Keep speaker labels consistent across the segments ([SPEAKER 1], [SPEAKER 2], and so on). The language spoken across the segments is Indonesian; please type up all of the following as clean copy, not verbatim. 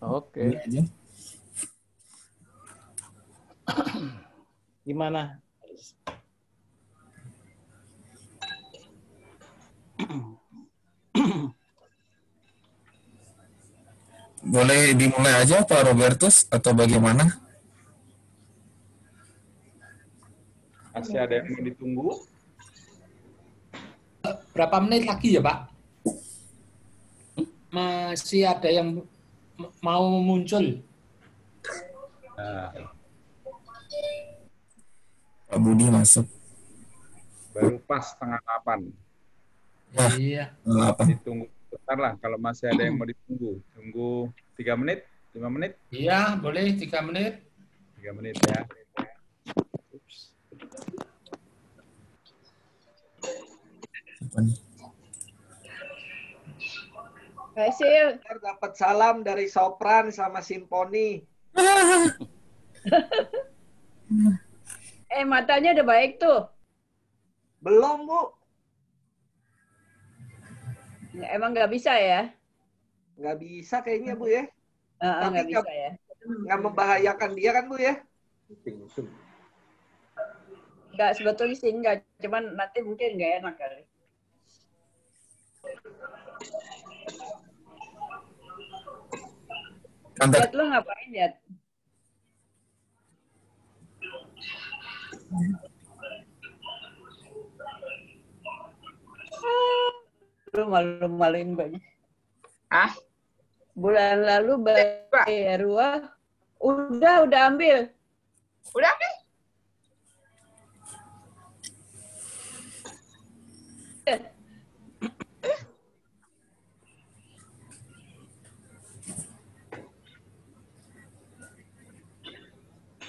[SPEAKER 1] Oke.
[SPEAKER 2] Aja.
[SPEAKER 1] Gimana?
[SPEAKER 2] Boleh dimulai aja Pak Robertus atau bagaimana?
[SPEAKER 3] Masih ada yang mau ditunggu?
[SPEAKER 4] Berapa menit lagi ya Pak? Masih ada yang mau muncul.
[SPEAKER 3] Nah,
[SPEAKER 2] Pak Budi masuk.
[SPEAKER 3] baru pas setengah 8.
[SPEAKER 2] Ya,
[SPEAKER 4] Iya.
[SPEAKER 2] apa?
[SPEAKER 3] Ditunggu sebentar lah kalau masih ada yang mau ditunggu. Tunggu 3 menit, 5 menit,
[SPEAKER 4] Iya, boleh 3 menit.
[SPEAKER 3] 3 menit ya. Ups.
[SPEAKER 2] Apa nih?
[SPEAKER 5] Hasil.
[SPEAKER 6] Dapat salam dari sopran sama simfoni.
[SPEAKER 5] Matanya udah baik tuh.
[SPEAKER 6] Belum, Bu.
[SPEAKER 5] Emang nggak bisa ya?
[SPEAKER 6] Nggak bisa kayaknya, Bu ya. Tapi
[SPEAKER 5] Nggak bisa ya.
[SPEAKER 6] Nggak membahayakan dia kan, Bu ya?
[SPEAKER 5] Nggak, sebetulnya sih nggak. Cuman nanti mungkin nggak enak kali.
[SPEAKER 2] Antar.
[SPEAKER 5] Lihat lu ngapain, lihat? Lu malu-maluin banyak. Bulan lalu bayar ruah. Udah ambil.
[SPEAKER 7] Udah ambil?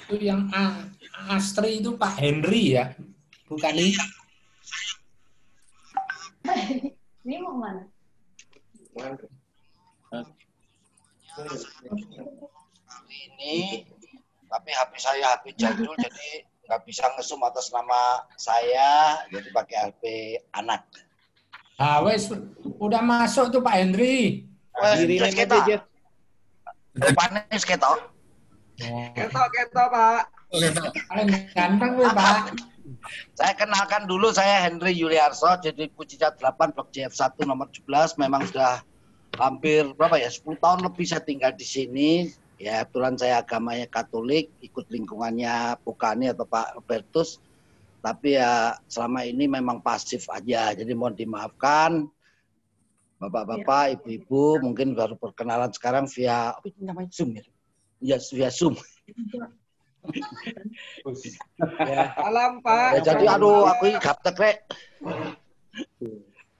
[SPEAKER 4] Itu yang Astri itu Pak Henry ya, bukan ini?
[SPEAKER 7] Ini mau mana?
[SPEAKER 8] Ini, tapi HP saya HP jadul, jadi nggak bisa ngesum atas nama saya, jadi pakai HP anak.
[SPEAKER 4] Ah, wes, udah masuk tuh Pak Henry.
[SPEAKER 8] Wes, kita. Rupanya kita.
[SPEAKER 6] Ketok, Pak.
[SPEAKER 4] Paling ganteng weh Pak.
[SPEAKER 8] Saya kenalkan dulu, saya Henry Yuliarso, jadi Pujicat 8 Blok JF1 nomor 17, memang sudah hampir berapa ya, 10 tahun lebih saya tinggal di sini. Ya, kebetulan saya agamanya Katolik, ikut lingkungannya Pukani atau Pak Robertus. Tapi ya selama ini memang pasif aja, jadi mohon dimaafkan. Bapak-bapak, ibu-ibu, mungkin baru perkenalan sekarang via apa itu namanya, Zoom ya? Ya, via Zoom.
[SPEAKER 6] Ya. Salam, Pak.
[SPEAKER 8] Ya, jadi aduh, aku ini gaptek, Rek.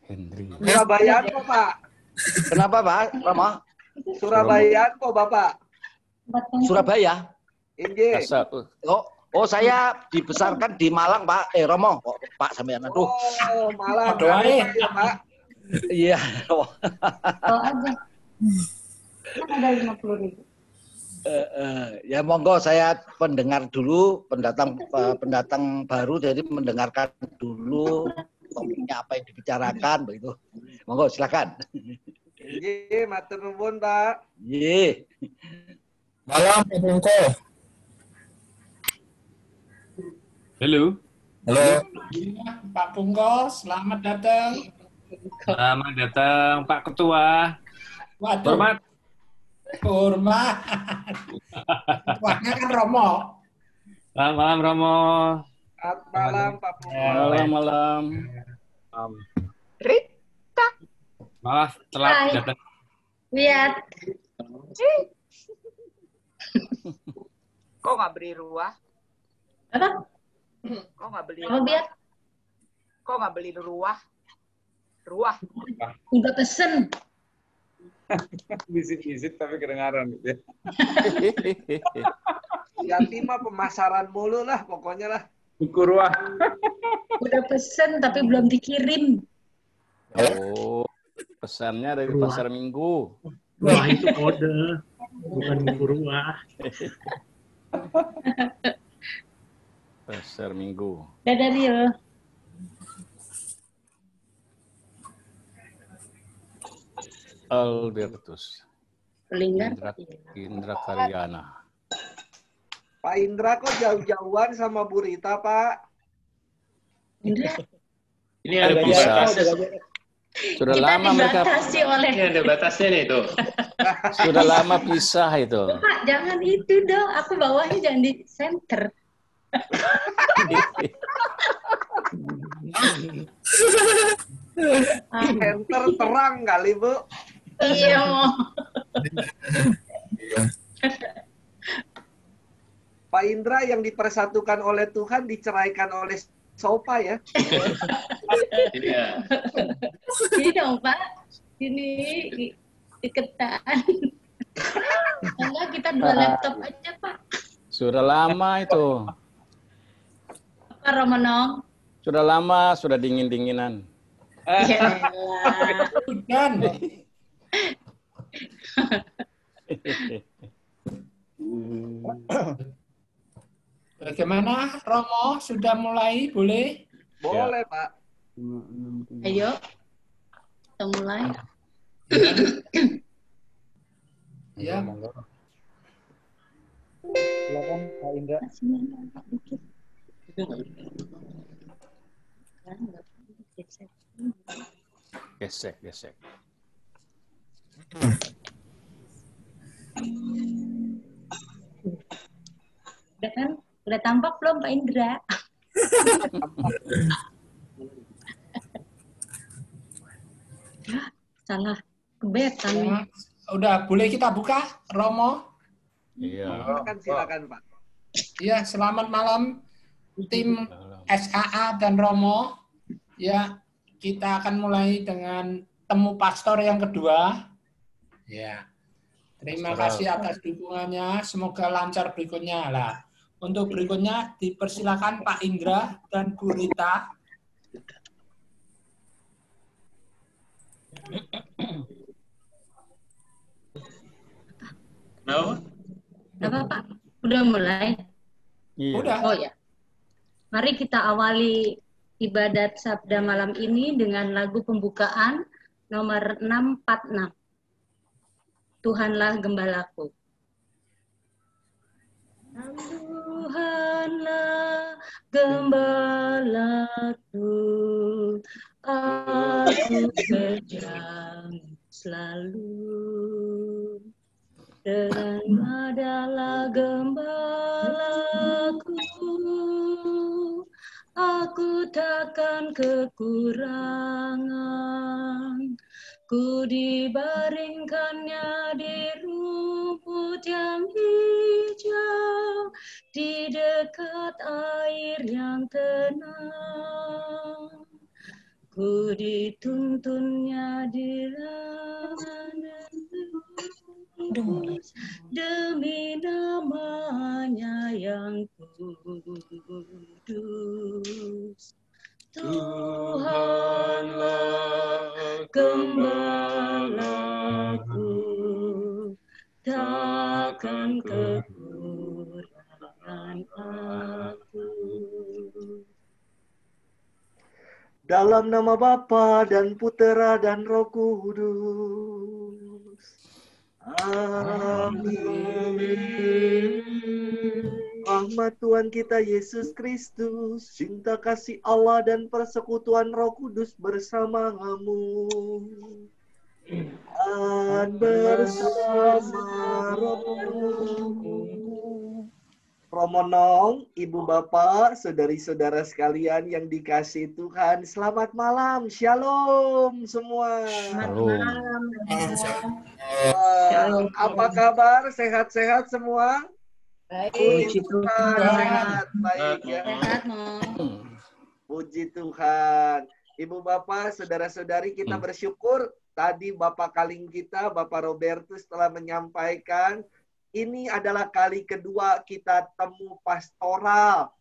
[SPEAKER 1] Henry.
[SPEAKER 6] Surabaya kok, Pak.
[SPEAKER 8] Kenapa, Pak? Rama?
[SPEAKER 6] Surabaya kok, Bapak.
[SPEAKER 8] Surabaya?
[SPEAKER 6] Injil.
[SPEAKER 8] Oh, saya dibesarkan di Malang, Pak. Romo, Pak sampean. Aduh.
[SPEAKER 6] Oh, Malang.
[SPEAKER 4] Doain.
[SPEAKER 6] Pak.
[SPEAKER 8] Iya.
[SPEAKER 7] Oh aja. Kan ada 50.000.
[SPEAKER 8] Ya monggo, saya pendengar dulu, pendatang baru, jadi mendengarkan dulu topiknya apa yang dibicarakan begitu. Monggo silakan.
[SPEAKER 6] Iya, matur nuwun, Pak.
[SPEAKER 8] Iya.
[SPEAKER 2] Malam Pak Pungko.
[SPEAKER 9] Halo.
[SPEAKER 2] Halo.
[SPEAKER 4] Pak Pungko, selamat datang.
[SPEAKER 9] Selamat datang Pak Ketua.
[SPEAKER 4] Waduh.
[SPEAKER 9] Hormat.
[SPEAKER 4] Hormat. Ketuanya kan Romo.
[SPEAKER 9] Selamat malam Romo.
[SPEAKER 6] Selamat malam, Pak Pungko.
[SPEAKER 1] Malam.
[SPEAKER 7] Rita.
[SPEAKER 9] Maaf telat
[SPEAKER 7] Hai.
[SPEAKER 9] datang.
[SPEAKER 7] Lihat.
[SPEAKER 10] Kok nggak beli ruah?
[SPEAKER 7] Apa?
[SPEAKER 10] Kok nggak beli?
[SPEAKER 7] Kamu biar
[SPEAKER 10] Kok nggak beli ruah? Ruah.
[SPEAKER 7] udah pesen.
[SPEAKER 3] Visit tapi kedengaran gitu ya.
[SPEAKER 6] Yanti mah pemasaran mulu lah, pokoknya lah.
[SPEAKER 3] Buku ruah.
[SPEAKER 7] Udah pesen tapi belum dikirim.
[SPEAKER 1] Oh, pesannya dari pasar Minggu.
[SPEAKER 11] Wah, itu kode. Bukan minggu ruah.
[SPEAKER 1] Pasar Minggu.
[SPEAKER 7] Dadah Rio.
[SPEAKER 1] Albertus.
[SPEAKER 7] Linggar.
[SPEAKER 1] Indra Karyana.
[SPEAKER 6] Pak Indra kok jauh-jauhan sama Bu Rita, Pak?
[SPEAKER 7] Indra.
[SPEAKER 9] Ini ada batas.
[SPEAKER 1] Sudah
[SPEAKER 7] Kita
[SPEAKER 1] lama mereka.
[SPEAKER 7] dibatasi oleh.
[SPEAKER 9] Ini ada batasnya nih tuh.
[SPEAKER 1] Sudah lama pisah itu.
[SPEAKER 7] Pak, jangan itu dong. Aku bawahnya jangan di center.
[SPEAKER 6] Center terang kali, Bu.
[SPEAKER 7] Iya.
[SPEAKER 6] Pak Indra yang dipersatukan oleh Tuhan diceraikan oleh Sopa ya.
[SPEAKER 9] Iya.
[SPEAKER 7] Ini dong Pak. Ini deketan. Enggak, kita 2 laptop aja Pak.
[SPEAKER 1] Sudah lama itu.
[SPEAKER 7] Pak Romonong.
[SPEAKER 1] Sudah lama, sudah dingin-dinginan.
[SPEAKER 7] Ya
[SPEAKER 4] Hujan. Bagaimana Romo? Sudah mulai? Boleh?
[SPEAKER 6] Boleh, Pak.
[SPEAKER 7] Ayo. Kita mulai.
[SPEAKER 4] Ya.
[SPEAKER 3] Silakan Pak Indra.
[SPEAKER 1] Gesek, gesek.
[SPEAKER 7] Udah kan? Udah tampak belum Pak Indra? Salah. Kebetan nih.
[SPEAKER 4] Ya, udah boleh kita buka Romo?
[SPEAKER 1] Iya.
[SPEAKER 6] Silakan Pak.
[SPEAKER 4] Ya, selamat malam tim SAA dan Romo. Ya, kita akan mulai dengan temu pastor yang kedua. Ya. Terima kasih atas dukungannya. Semoga lancar berikutnya lah. Untuk berikutnya dipersilakan Pak Indra dan Bu Rita.
[SPEAKER 9] No?
[SPEAKER 7] Apa Pak? Udah mulai?
[SPEAKER 1] Iya.
[SPEAKER 4] Udah.
[SPEAKER 7] Oh ya. Mari kita awali ibadat sabda malam ini dengan lagu pembukaan nomor 646. Tuhanlah gembalaku. Tuhanlah gembalaku, aku berjalan selalu. Dengan adalah gembalaku, aku takkan kekurangan. Ku dibaringkannya di rumput yang hijau, di dekat air yang tenang. Ku dituntunnya di laman kudus, demi namanya yang kudus. Tuhanlah gembalaku, takkan kekurangan aku.
[SPEAKER 6] Dalam nama Bapa dan Putera dan Roh Kudus. Amin. Rahmat Tuhan kita Yesus Kristus, cinta kasih Allah dan persekutuan Roh Kudus bersamamu. Dan bersama rohmu. Romonong, Ibu Bapak, saudari-saudara sekalian yang dikasihi Tuhan, selamat malam, shalom semua.
[SPEAKER 1] Shalom.
[SPEAKER 6] Apa kabar? Sehat-sehat semua?
[SPEAKER 7] Baik.
[SPEAKER 6] Puji Tuhan, sehat, baik ya.
[SPEAKER 7] Sehat, Mom.
[SPEAKER 6] Puji Tuhan. Ibu Bapak, saudara-saudari, kita bersyukur tadi Bapak Kaling kita, Bapak Robertus telah menyampaikan ini adalah kali kedua kita temu pastoral,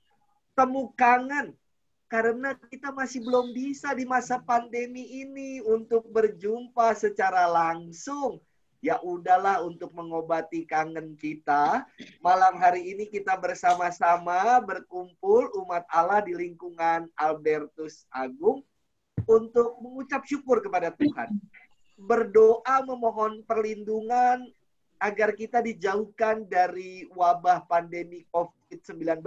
[SPEAKER 6] temu kangen. Karena kita masih belum bisa di masa pandemi ini untuk berjumpa secara langsung. Ya udahlah untuk mengobati kangen kita. Malam hari ini kita bersama-sama berkumpul umat Allah di lingkungan Albertus Agung untuk mengucap syukur kepada Tuhan. Berdoa memohon perlindungan agar kita dijauhkan dari wabah pandemi COVID-19.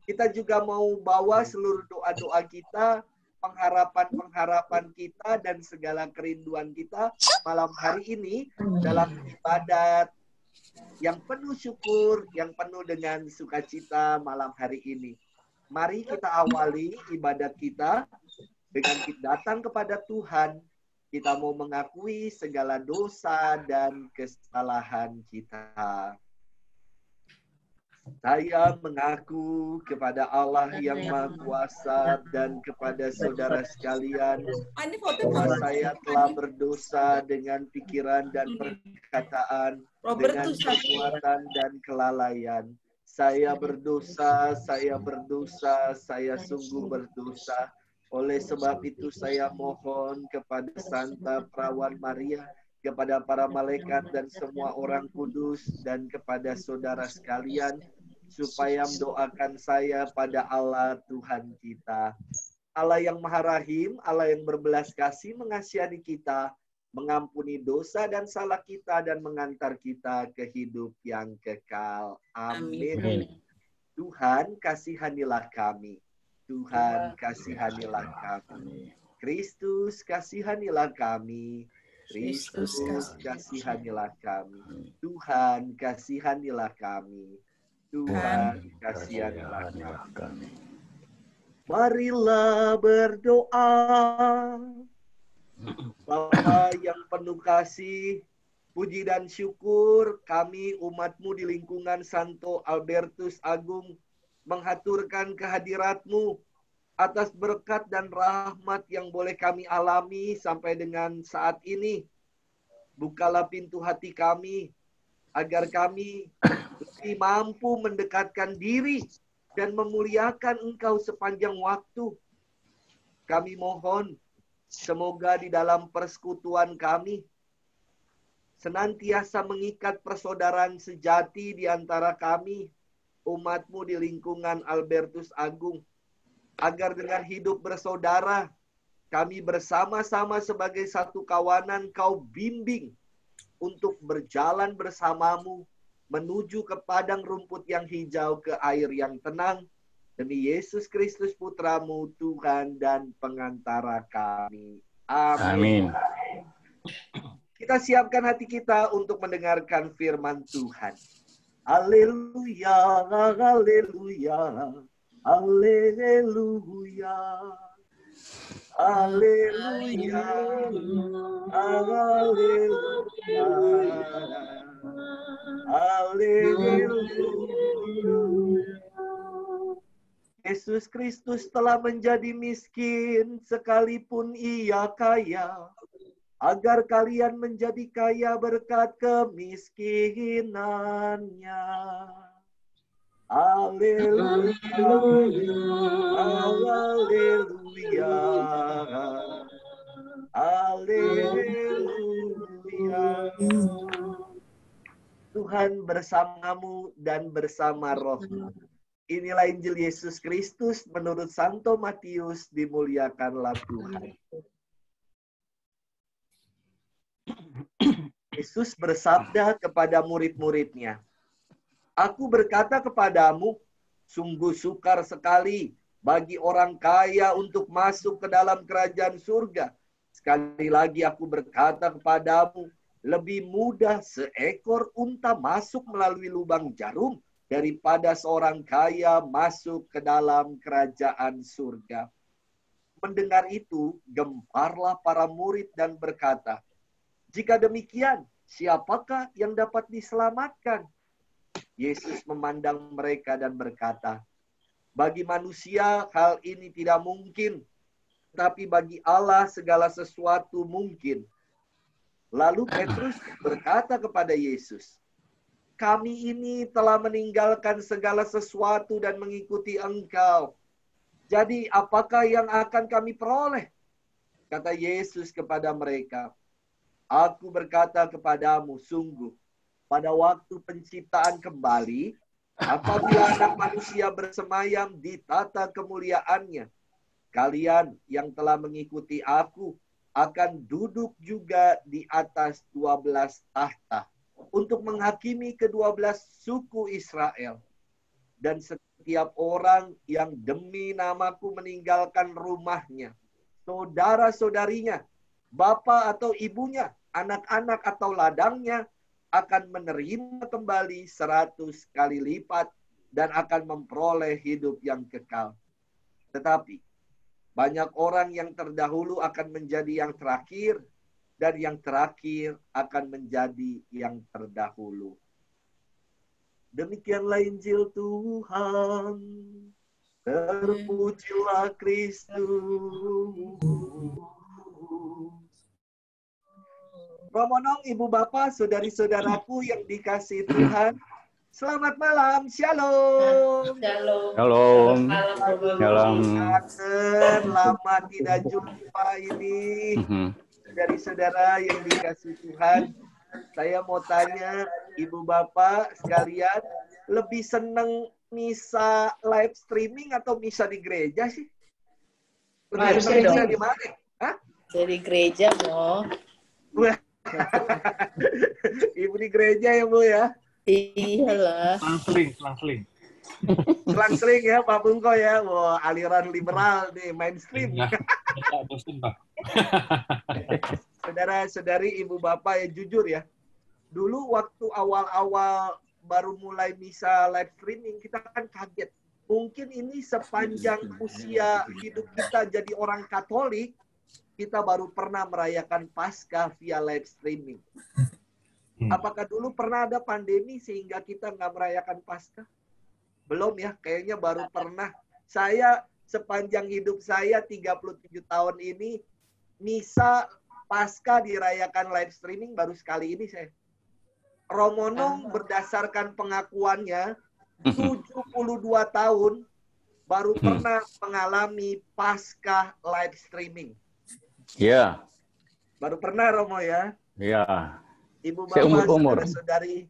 [SPEAKER 6] Kita juga mau bawa seluruh doa-doa kita, pengharapan-pengharapan kita, dan segala kerinduan kita malam hari ini dalam ibadat yang penuh syukur, yang penuh dengan sukacita malam hari ini. Mari kita awali ibadat kita dengan kita datang kepada Tuhan. Kita mau mengakui segala dosa dan kesalahan kita. Saya mengaku kepada Allah yang Maha Kuasa dan kepada saudara sekalian bahwa saya telah berdosa dengan pikiran dan perkataan, dengan perbuatan dan kelalaian. Saya berdosa, saya sungguh berdosa. Oleh sebab itu saya mohon kepada Santa Perawan Maria, kepada para malaikat dan semua orang kudus, dan kepada saudara sekalian, supaya mendoakan saya pada Allah Tuhan kita. Allah yang Maha Rahim, Allah yang berbelas kasih mengasihani kita, mengampuni dosa dan salah kita, dan mengantar kita ke hidup yang kekal. Amin. Tuhan, kasihanilah kami. Tuhan, kasihanilah kami. Kristus, kasihanilah kami. Kristus, kasihanilah kami. Tuhan, kasihanilah kami. Tuhan, kasihanilah kami. Marilah berdoa. Bapa yang penuh kasih, puji dan syukur, kami umat-Mu di lingkungan Santo Albertus Agung menghaturkan kehadirat-Mu atas berkat dan rahmat yang boleh kami alami sampai dengan saat ini. Bukalah pintu hati kami, agar kami lebih mampu mendekatkan diri dan memuliakan Engkau sepanjang waktu. Kami mohon, semoga di dalam persekutuan kami, senantiasa mengikat persaudaraan sejati di antara kami, umat-Mu di lingkungan Albertus Agung, agar dengan hidup bersaudara, kami bersama-sama sebagai satu kawanan Kau bimbing untuk berjalan bersama-Mu, menuju ke padang rumput yang hijau, ke air yang tenang, demi Yesus Kristus Putra-Mu, Tuhan dan pengantara kami. Amin. Kita siapkan hati kita untuk mendengarkan firman Tuhan. Haleluya, haleluya, haleluya, haleluya, haleluya, haleluya. Yesus Kristus telah menjadi miskin sekalipun Ia kaya, agar kalian menjadi kaya berkat kemiskinannya. Haleluya, haleluya, haleluya. Tuhan bersamamu dan bersama rohmu. Inilah Injil Yesus Kristus menurut Santo Matius, dimuliakanlah Tuhan. Yesus bersabda kepada murid-muridnya, Aku berkata kepadamu, sungguh sukar sekali bagi orang kaya untuk masuk ke dalam kerajaan surga. Sekali lagi aku berkata kepadamu, lebih mudah seekor unta masuk melalui lubang jarum daripada seorang kaya masuk ke dalam kerajaan surga. Mendengar itu, gemparlah para murid dan berkata, jika demikian, siapakah yang dapat diselamatkan? Yesus memandang mereka dan berkata, bagi manusia hal ini tidak mungkin, tapi bagi Allah segala sesuatu mungkin. Lalu Petrus berkata kepada Yesus, kami ini telah meninggalkan segala sesuatu dan mengikuti Engkau. Jadi apakah yang akan kami peroleh? Kata Yesus kepada mereka, Aku berkata kepadamu, sungguh, pada waktu penciptaan kembali, apabila Anak Manusia bersemayam di tata kemuliaannya, kalian yang telah mengikuti aku akan duduk juga di atas 12 tahta, untuk menghakimi ke-12 suku Israel. Dan setiap orang yang demi namaku meninggalkan rumahnya, saudara-saudarinya, bapak atau ibunya, anak-anak atau ladangnya, akan menerima kembali 100 kali lipat dan akan memperoleh hidup yang kekal. Tetapi banyak orang yang terdahulu akan menjadi yang terakhir, dan yang terakhir akan menjadi yang terdahulu. Demikianlah Injil Tuhan. Terpujilah Kristus. Romonong, Ibu Bapak, saudari-saudaraku yang dikasihi Tuhan, selamat malam, shalom.
[SPEAKER 1] Shalom. Shalom.
[SPEAKER 6] Kangen, lama tidak jumpa ini. Saudari-saudara yang dikasihi Tuhan, saya mau tanya, Ibu Bapak sekalian, lebih seneng misa live streaming atau misa di gereja sih? Lebih seneng misa di mana? Hah?
[SPEAKER 12] Dari gereja, Mo.
[SPEAKER 6] Wah. Ibu di gereja ya, Bu ya?
[SPEAKER 12] Iyalah.
[SPEAKER 11] Selang-seling.
[SPEAKER 6] Selang-seling ya, Pak Bungko ya. Wah, aliran liberal nih, mainstream. Saudara-saudari, Ibu Bapak ya, jujur ya. Dulu waktu awal-awal baru mulai misa live streaming, kita kan kaget. Mungkin ini sepanjang usia hidup kita jadi orang Katolik, kita baru pernah merayakan Paskah via live streaming. Apakah dulu pernah ada pandemi sehingga kita nggak merayakan Paskah? Belum ya, kayaknya baru pernah. Saya sepanjang hidup saya 37 tahun ini, misa Paskah dirayakan live streaming baru sekali ini saya. Romonong berdasarkan pengakuannya, 72 tahun baru pernah mengalami Paskah live streaming.
[SPEAKER 1] Iya.
[SPEAKER 6] Baru pernah, Romo ya?
[SPEAKER 1] Iya.
[SPEAKER 6] Ibu Bapak, saudara-saudari,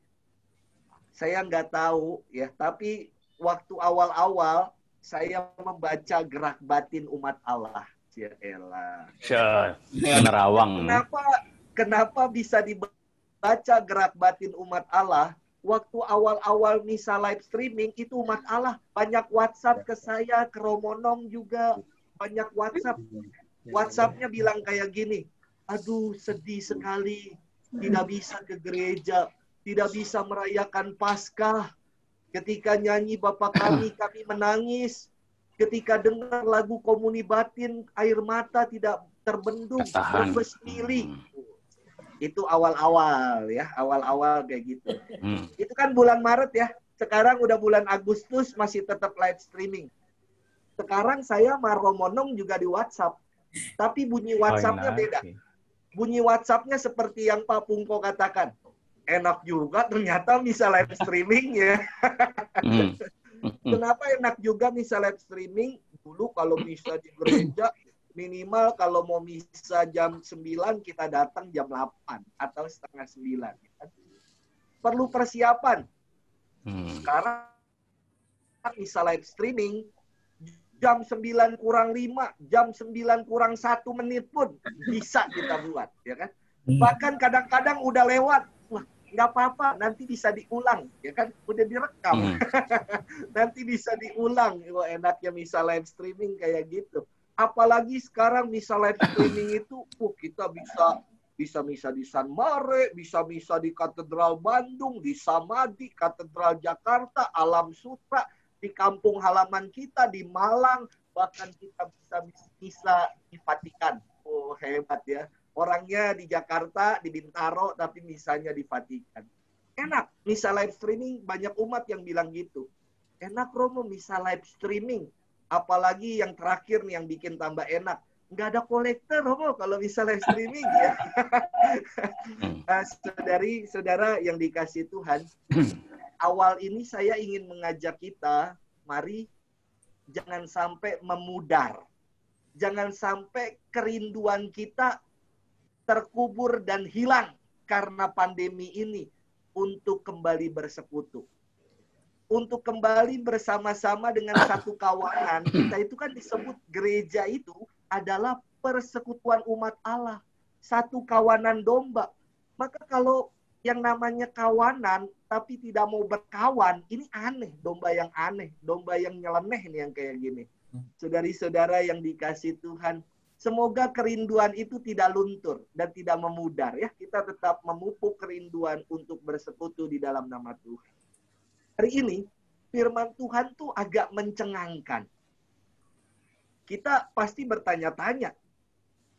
[SPEAKER 6] saya nggak tahu ya, tapi waktu awal-awal saya membaca gerak batin umat Allah. Yaelah.
[SPEAKER 1] Nerawang.
[SPEAKER 6] Kenapa bisa dibaca gerak batin umat Allah? Waktu awal-awal misa live streaming itu umat Allah banyak WhatsApp ke saya, ke Romonong juga banyak WhatsApp. WhatsApp-nya bilang kayak gini, aduh sedih sekali, tidak bisa ke gereja, tidak bisa merayakan Paskah. Ketika nyanyi Bapa kami menangis. Ketika dengar lagu Komuni Batin, air mata tidak terbendung, bersmili. Itu awal-awal ya, awal-awal kayak gitu. Itu kan bulan Maret ya, sekarang udah bulan Agustus masih tetap live streaming. Sekarang saya sama Romonong juga di WhatsApp. Tapi bunyi WhatsApp-nya beda. Bunyi WhatsApp-nya seperti yang Pak Pungko katakan. Enak juga ternyata bisa live streaming ya. Kenapa enak juga bisa live streaming? Dulu kalau bisa di gereja, minimal kalau mau misa jam 9, kita datang jam 8 atau setengah 9. Perlu persiapan. Sekarang bisa live streaming, jam 9 kurang 5, jam 9 kurang 1 menit pun bisa kita buat, ya kan? Bahkan kadang-kadang udah lewat, wah nggak apa-apa, nanti bisa diulang, ya kan? Udah direkam, nanti bisa diulang. Wah enaknya bisa live streaming kayak gitu. Apalagi sekarang bisa live streaming itu, kita bisa misa di San Mare, bisa misa di Katedral Bandung, di Samadhi, Katedral Jakarta, Alam Sutra, di kampung halaman kita di Malang, bahkan kita bisa di Vatikan. Oh hebat ya. Orangnya di Jakarta, di Bintaro, tapi misanya di Vatikan. Enak, misa live streaming, banyak umat yang bilang gitu. Enak Romo, misa live streaming. Apalagi yang terakhir nih yang bikin tambah enak. Nggak ada kolektor Romo kalau bisa live streaming ya. Saudari-saudara yang dikasih Tuhan, awal ini saya ingin mengajak kita, mari jangan sampai memudar. Jangan sampai kerinduan kita terkubur dan hilang karena pandemi ini untuk kembali bersekutu. Untuk kembali bersama-sama dengan satu kawanan. Kita itu kan disebut gereja itu adalah persekutuan umat Allah. Satu kawanan domba. Maka kalau Yang namanya kawanan, tapi tidak mau berkawan, ini aneh. Domba yang aneh, domba yang nyeleneh nih yang kayak gini. Saudari-saudara yang dikasih Tuhan, semoga kerinduan itu tidak luntur dan tidak memudar. Ya, kita tetap memupuk kerinduan untuk bersekutu di dalam nama Tuhan. Hari ini, firman Tuhan tuh agak mencengangkan. Kita pasti bertanya-tanya,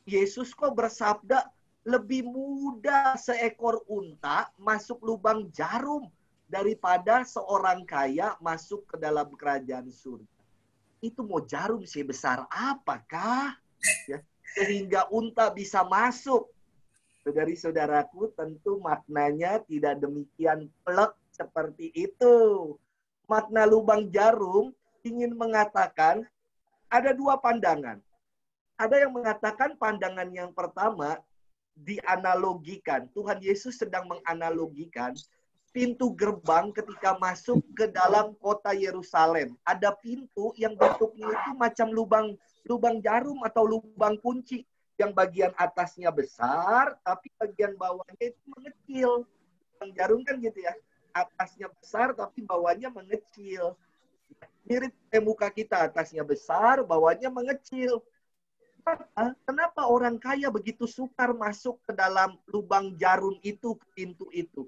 [SPEAKER 6] Yesus kok bersabda, lebih mudah seekor unta masuk lubang jarum daripada seorang kaya masuk ke dalam kerajaan surga. Itu mau jarum sebesar apakah? Ya, sehingga unta bisa masuk. Saudari-saudaraku, tentu maknanya tidak demikian plek seperti itu. Makna lubang jarum ingin mengatakan ada dua pandangan. Ada yang mengatakan pandangan yang pertama, dianalogikan. Tuhan Yesus sedang menganalogikan pintu gerbang ketika masuk ke dalam kota Yerusalem. Ada pintu yang bentuknya itu macam lubang jarum atau lubang kunci. Yang bagian atasnya besar, tapi bagian bawahnya itu mengecil. Lubang jarum kan gitu ya. Atasnya besar, tapi bawahnya mengecil. Mirip kayak muka kita, atasnya besar, bawahnya mengecil. Kenapa orang kaya begitu sukar masuk ke dalam lubang jarum itu, pintu itu?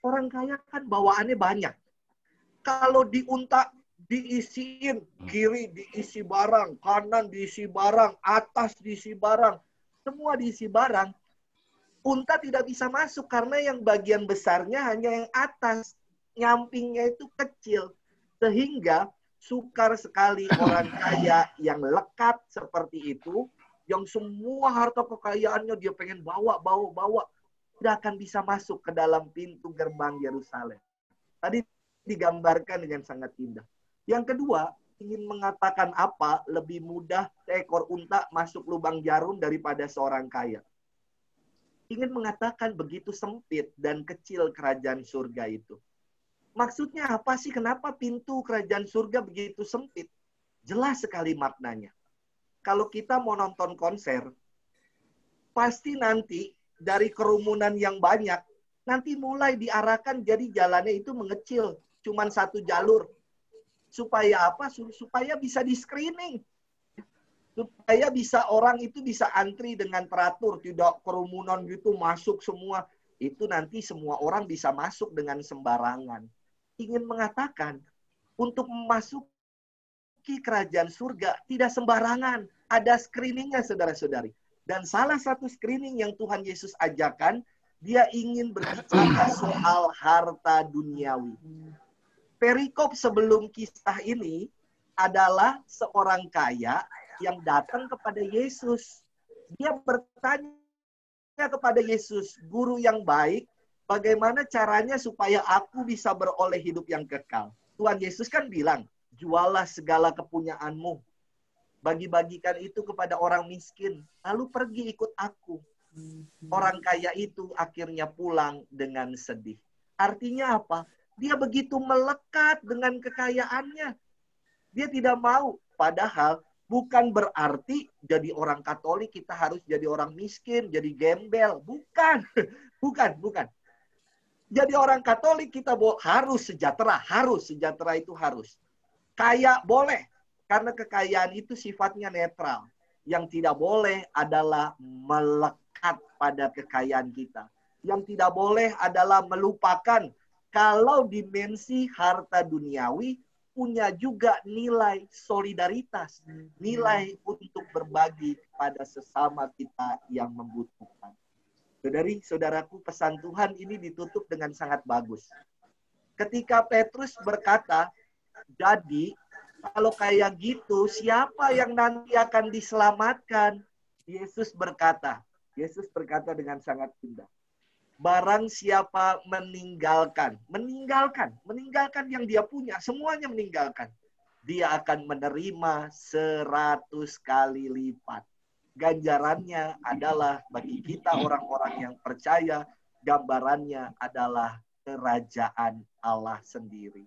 [SPEAKER 6] Orang kaya kan bawaannya banyak. Kalau di unta diisiin, kiri diisi barang, kanan diisi barang, atas diisi barang, semua diisi barang. Unta tidak bisa masuk karena yang bagian besarnya hanya yang atas, nyampingnya itu kecil. Sehingga sukar sekali orang kaya yang lekat seperti itu, yang semua harta kekayaannya dia pengen bawa, tidak akan bisa masuk ke dalam pintu gerbang Yerusalem. Tadi digambarkan dengan sangat indah. Yang kedua, ingin mengatakan apa? Lebih mudah seekor unta masuk lubang jarum daripada seorang kaya. Ingin mengatakan begitu sempit dan kecil kerajaan surga itu. Maksudnya apa sih? Kenapa pintu kerajaan surga begitu sempit? Jelas sekali maknanya. Kalau kita mau nonton konser, pasti nanti dari kerumunan yang banyak, nanti mulai diarahkan jadi jalannya itu mengecil. Cuman satu jalur. Supaya apa? Supaya bisa di-screening. Supaya bisa orang itu bisa antri dengan teratur. Tidak kerumunan gitu masuk semua. Itu nanti semua orang bisa masuk dengan sembarangan. Ingin mengatakan, untuk memasuki kerajaan surga, tidak sembarangan. Ada screeningnya, saudara-saudari. Dan salah satu screening yang Tuhan Yesus ajarkan, dia ingin berbicara soal harta duniawi. Perikop sebelum kisah ini adalah seorang kaya yang datang kepada Yesus. Dia bertanya kepada Yesus, guru yang baik, bagaimana caranya supaya aku bisa beroleh hidup yang kekal? Tuhan Yesus kan bilang, jualah segala kepunyaanmu. Bagi-bagikan itu kepada orang miskin. Lalu pergi ikut aku. Orang kaya itu akhirnya pulang dengan sedih. Artinya apa? Dia begitu melekat dengan kekayaannya. Dia tidak mau. Padahal bukan berarti jadi orang Katolik kita harus jadi orang miskin, jadi gembel. Bukan. Bukan. Jadi orang Katolik kita harus sejahtera. Sejahtera itu harus. Kaya boleh. Karena kekayaan itu sifatnya netral. Yang tidak boleh adalah melekat pada kekayaan kita. Yang tidak boleh adalah melupakan kalau dimensi harta duniawi punya juga nilai solidaritas. Nilai untuk berbagi pada sesama kita yang membutuhkan. Saudari-saudaraku, pesan Tuhan ini ditutup dengan sangat bagus. Ketika Petrus berkata, jadi kalau kayak gitu, siapa yang nanti akan diselamatkan? Yesus berkata dengan sangat indah. Barang siapa meninggalkan yang dia punya, semuanya meninggalkan. Dia akan menerima 100 kali lipat. Ganjarannya adalah bagi kita orang-orang yang percaya, gambarannya adalah kerajaan Allah sendiri.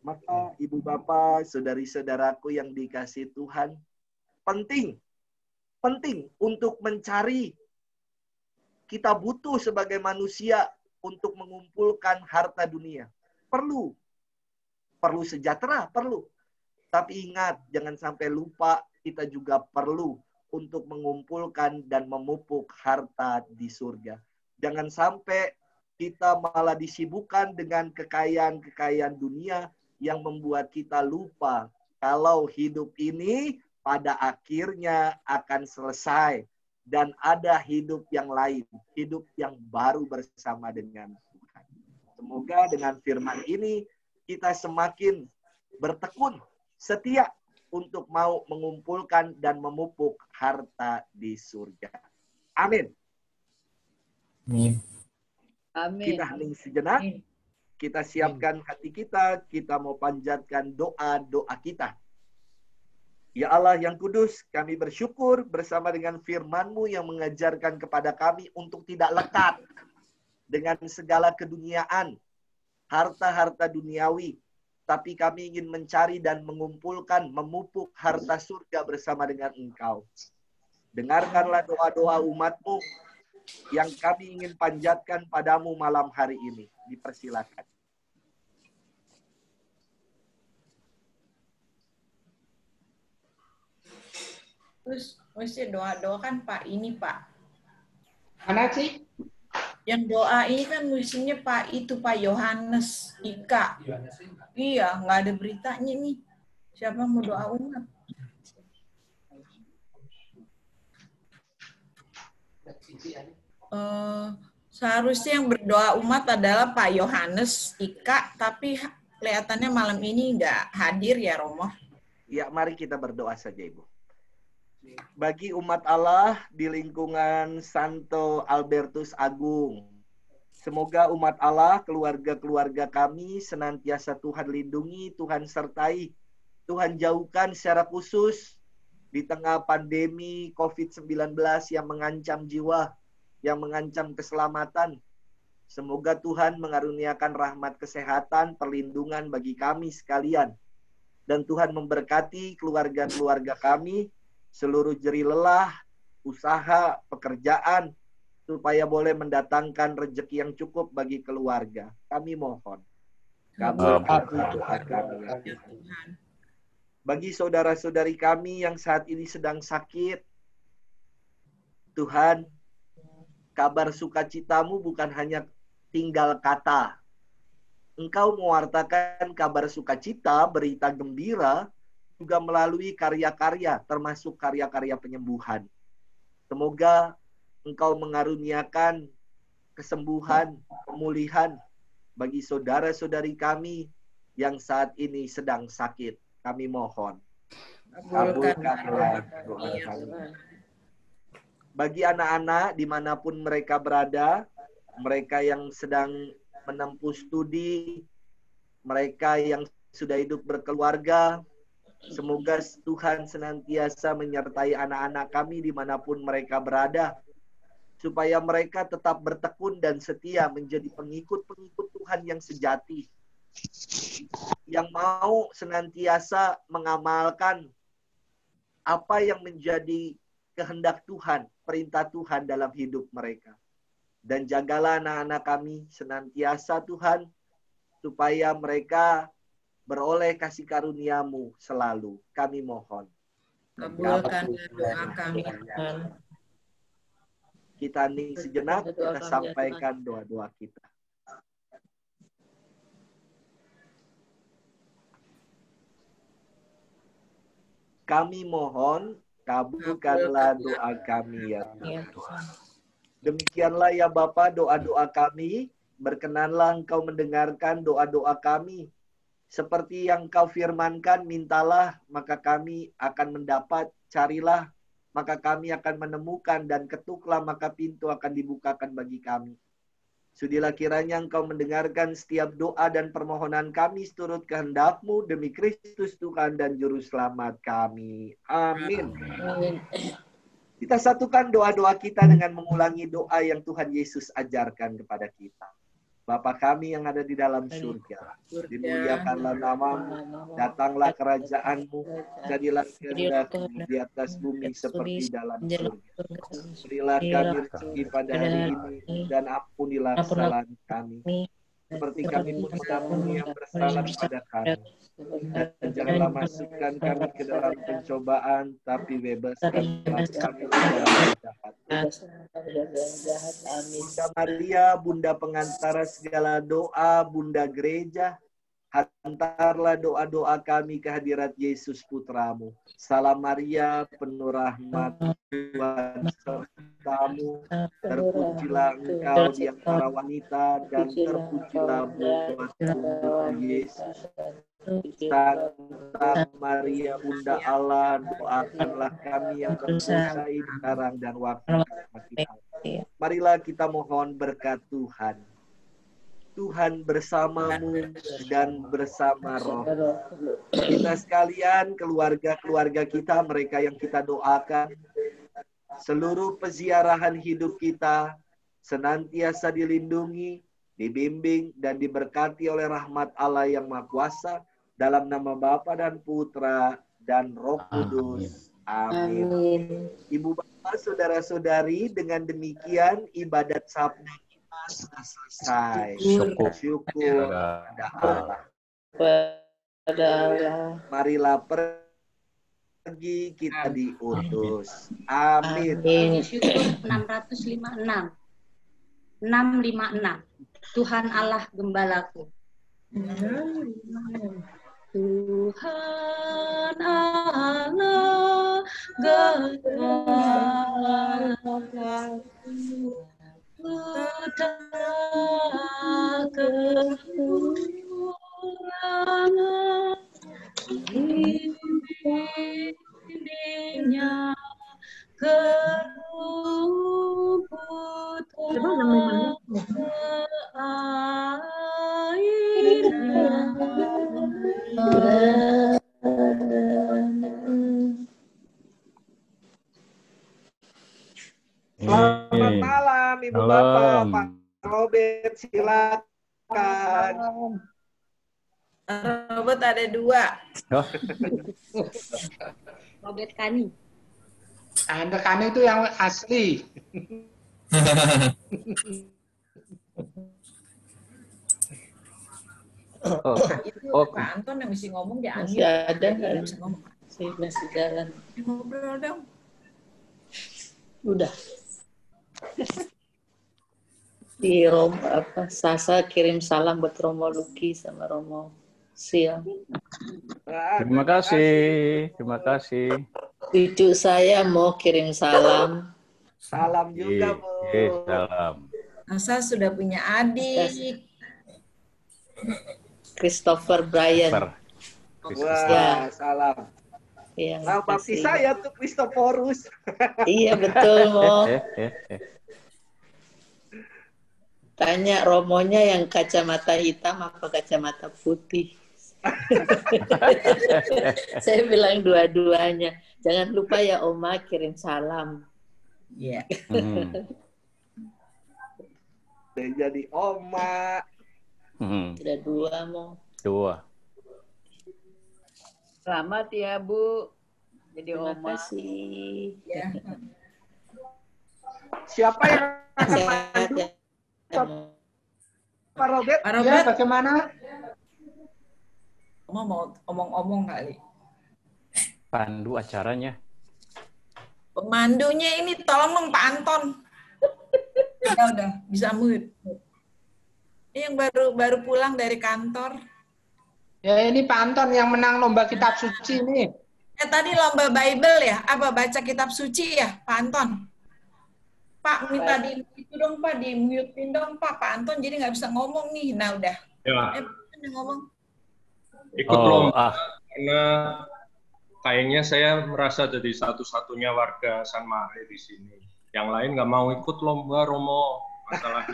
[SPEAKER 6] Maka ibu bapak, saudari-saudaraku yang dikasihi Tuhan, penting untuk mencari. Kita butuh sebagai manusia untuk mengumpulkan harta dunia. Perlu. Perlu sejahtera, perlu. Tapi ingat, jangan sampai lupa kita juga perlu untuk mengumpulkan dan memupuk harta di surga. Jangan sampai kita malah disibukkan dengan kekayaan-kekayaan dunia yang membuat kita lupa kalau hidup ini pada akhirnya akan selesai dan ada hidup yang lain, hidup yang baru bersama dengan Tuhan. Semoga dengan firman ini kita semakin bertekun, setia untuk mau mengumpulkan dan memupuk harta di surga. Amin.
[SPEAKER 2] Amin.
[SPEAKER 12] Amin.
[SPEAKER 6] Kita hening sejenak. Kita siapkan hati kita mau panjatkan doa-doa kita. Ya Allah yang kudus, kami bersyukur bersama dengan firman-Mu yang mengajarkan kepada kami untuk tidak lekat dengan segala keduniaan, harta-harta duniawi. Tapi kami ingin mencari dan mengumpulkan, memupuk harta surga bersama dengan Engkau. Dengarkanlah doa-doa umat-Mu yang kami ingin panjatkan padamu malam hari ini. Dipersilakan.
[SPEAKER 12] Terus mesti doa-doa kan Pak ini Pak.
[SPEAKER 4] Mana sih?
[SPEAKER 12] Yang doa ini kan mestinya Pak itu Pak Yohanes Ika. Iya, nggak ada beritanya nih. Siapa mau doa umat? Seharusnya yang berdoa umat adalah Pak Yohanes Ika, tapi kelihatannya malam ini nggak hadir ya Romo.
[SPEAKER 6] Ya, mari kita berdoa saja Ibu. Bagi umat Allah di lingkungan Santo Albertus Agung, semoga umat Allah, keluarga-keluarga kami senantiasa Tuhan lindungi, Tuhan sertai, Tuhan jauhkan secara khusus di tengah pandemi COVID-19 yang mengancam jiwa, yang mengancam keselamatan. Semoga Tuhan mengaruniakan rahmat kesehatan, perlindungan bagi kami sekalian. Dan Tuhan memberkati keluarga-keluarga kami, seluruh jerih lelah, usaha, pekerjaan, supaya boleh mendatangkan rezeki yang cukup bagi keluarga. Kami mohon. Kabulkan doa kami. Bagi saudara-saudari kami yang saat ini sedang sakit, Tuhan, kabar sukacitamu bukan hanya tinggal kata. Engkau mewartakan kabar sukacita, berita gembira, juga melalui karya-karya, termasuk karya-karya penyembuhan. Semoga Engkau mengaruniakan kesembuhan, pemulihan bagi saudara-saudari kami yang saat ini sedang sakit. Kami mohon. Kabulkanlah doa kami. Bagi anak-anak dimanapun mereka berada, mereka yang sedang menempuh studi, mereka yang sudah hidup berkeluarga, semoga Tuhan senantiasa menyertai anak-anak kami dimanapun mereka berada, supaya mereka tetap bertekun dan setia menjadi pengikut-pengikut Tuhan yang sejati, yang mau senantiasa mengamalkan apa yang menjadi kehendak Tuhan, perintah Tuhan dalam hidup mereka. Dan jagalah anak-anak kami senantiasa Tuhan, supaya mereka beroleh kasih karunia-Mu selalu. Kami mohon.
[SPEAKER 12] Kabulkan doa kami.
[SPEAKER 6] Kita hening sejenak, kita sampaikan doa-doa kita. Kami mohon, kabulkanlah doa kami ya Tuhan. Demikianlah ya Bapa doa-doa kami, berkenanlah Engkau mendengarkan doa-doa kami. Seperti yang Kau firmankan, mintalah, maka kami akan mendapat, carilah, maka kami akan menemukan, dan ketuklah, maka pintu akan dibukakan bagi kami. Sudilah kiranya Engkau mendengarkan setiap doa dan permohonan kami seturut kehendak-Mu, demi Kristus Tuhan dan Juru Selamat kami. Amin. Kita satukan doa-doa kita dengan mengulangi doa yang Tuhan Yesus ajarkan kepada kita. Bapa kami yang ada di dalam surga, dimuliakanlah namamu, datanglah kerajaanmu, jadilah kehendakmu di atas bumi seperti dalam surga. Berilah kami rezeki pada hari ini, dan ampunilah kesalahan kami, seperti kami pun mengampuni yang bersalah pada kami. Dan janganlah masukkan kami ke dalam pencobaan, tapi bebaskanlah kami dari jahat. Bunda Maria, Bunda pengantara segala doa, Bunda Gereja, hantarlah doa-doa kami ke hadirat Yesus Putramu. Salam Maria, penuh rahmat, Tuhan sertamu, terpujilah engkau di antara wanita, dan terpujilah buah tubuh Yesus. Santa Maria, Bunda Allah, doakanlah kami yang berdosa ini sekarang dan waktu kematian. Marilah kita mohon berkat Tuhan. Tuhan bersamamu dan bersama roh. Kita sekalian, keluarga-keluarga kita, mereka yang kita doakan, seluruh peziarahan hidup kita senantiasa dilindungi, dibimbing, dan diberkati oleh rahmat Allah yang Maha Kuasa, dalam nama Bapa dan Putra dan Roh Kudus. Amin. Ibu bapak, saudara-saudari, dengan demikian ibadat sabda kita sudah selesai. Syukur pada Allah. Marilah pergi, kita diutus. Amin.
[SPEAKER 7] Syukur 656. 656. Tuhan Allah Gembalaku. Tuhan Allah Gembalaku, sudah kekurangan, bimbingnya ke rumput
[SPEAKER 6] Selamat malam, Ibu Bapak, Pak Robert, silakan.
[SPEAKER 12] Robert ada 2.
[SPEAKER 7] Robert Kani.
[SPEAKER 4] Anda Kani itu yang asli.
[SPEAKER 12] Pak Anton yang mesti ngomong dia
[SPEAKER 13] masih ada nggak? Masih jalan.
[SPEAKER 12] Ngobrol dong.
[SPEAKER 13] Udah. Di Sasa kirim salam buat Romo Luki sama Romo Sil.
[SPEAKER 1] Terima kasih.
[SPEAKER 13] Cucu saya mau kirim salam.
[SPEAKER 6] Salam juga, Bu.
[SPEAKER 1] Salam.
[SPEAKER 12] Asa sudah punya adik.
[SPEAKER 13] Christopher Brian.
[SPEAKER 6] Wah, salam.
[SPEAKER 13] Iya,
[SPEAKER 6] nah, baptis saya tuh Christophorus.
[SPEAKER 13] Iya, betul, Mo. Tanya Romonya yang kacamata hitam apa kacamata putih. Saya bilang dua-duanya. Jangan lupa ya Oma kirim salam.
[SPEAKER 12] Iya.
[SPEAKER 6] Jadi Oma.
[SPEAKER 13] Sudah 2, Mo.
[SPEAKER 1] 2.
[SPEAKER 5] Selamat ya, Bu. Jadi
[SPEAKER 13] Terima
[SPEAKER 5] Oma.
[SPEAKER 13] kasih.
[SPEAKER 12] Ya.
[SPEAKER 6] Siapa yang akan pandu? Pak Robert?
[SPEAKER 12] Pak Robert,
[SPEAKER 4] Ya, bagaimana?
[SPEAKER 12] Oma mau omong-omong kali.
[SPEAKER 1] Pandu acaranya.
[SPEAKER 12] Pemandunya ini tolong dong Pak Anton. Udah bisa mute. Ini yang baru pulang dari kantor.
[SPEAKER 4] Ya, ini Pak Anton yang menang lomba kitab suci nih.
[SPEAKER 12] Tadi lomba Bible ya? Apa baca kitab suci ya, Pak Anton? Pak, minta di itu dong Pak, di mute-in dong Pak. Pak Anton jadi nggak bisa ngomong nih. Nah udah.
[SPEAKER 11] Ya.
[SPEAKER 12] Ngomong.
[SPEAKER 11] Ikut lomba karena kayaknya saya merasa jadi satu-satunya warga San Mare di sini. Yang lain nggak mau ikut lomba, Romo. Masalah.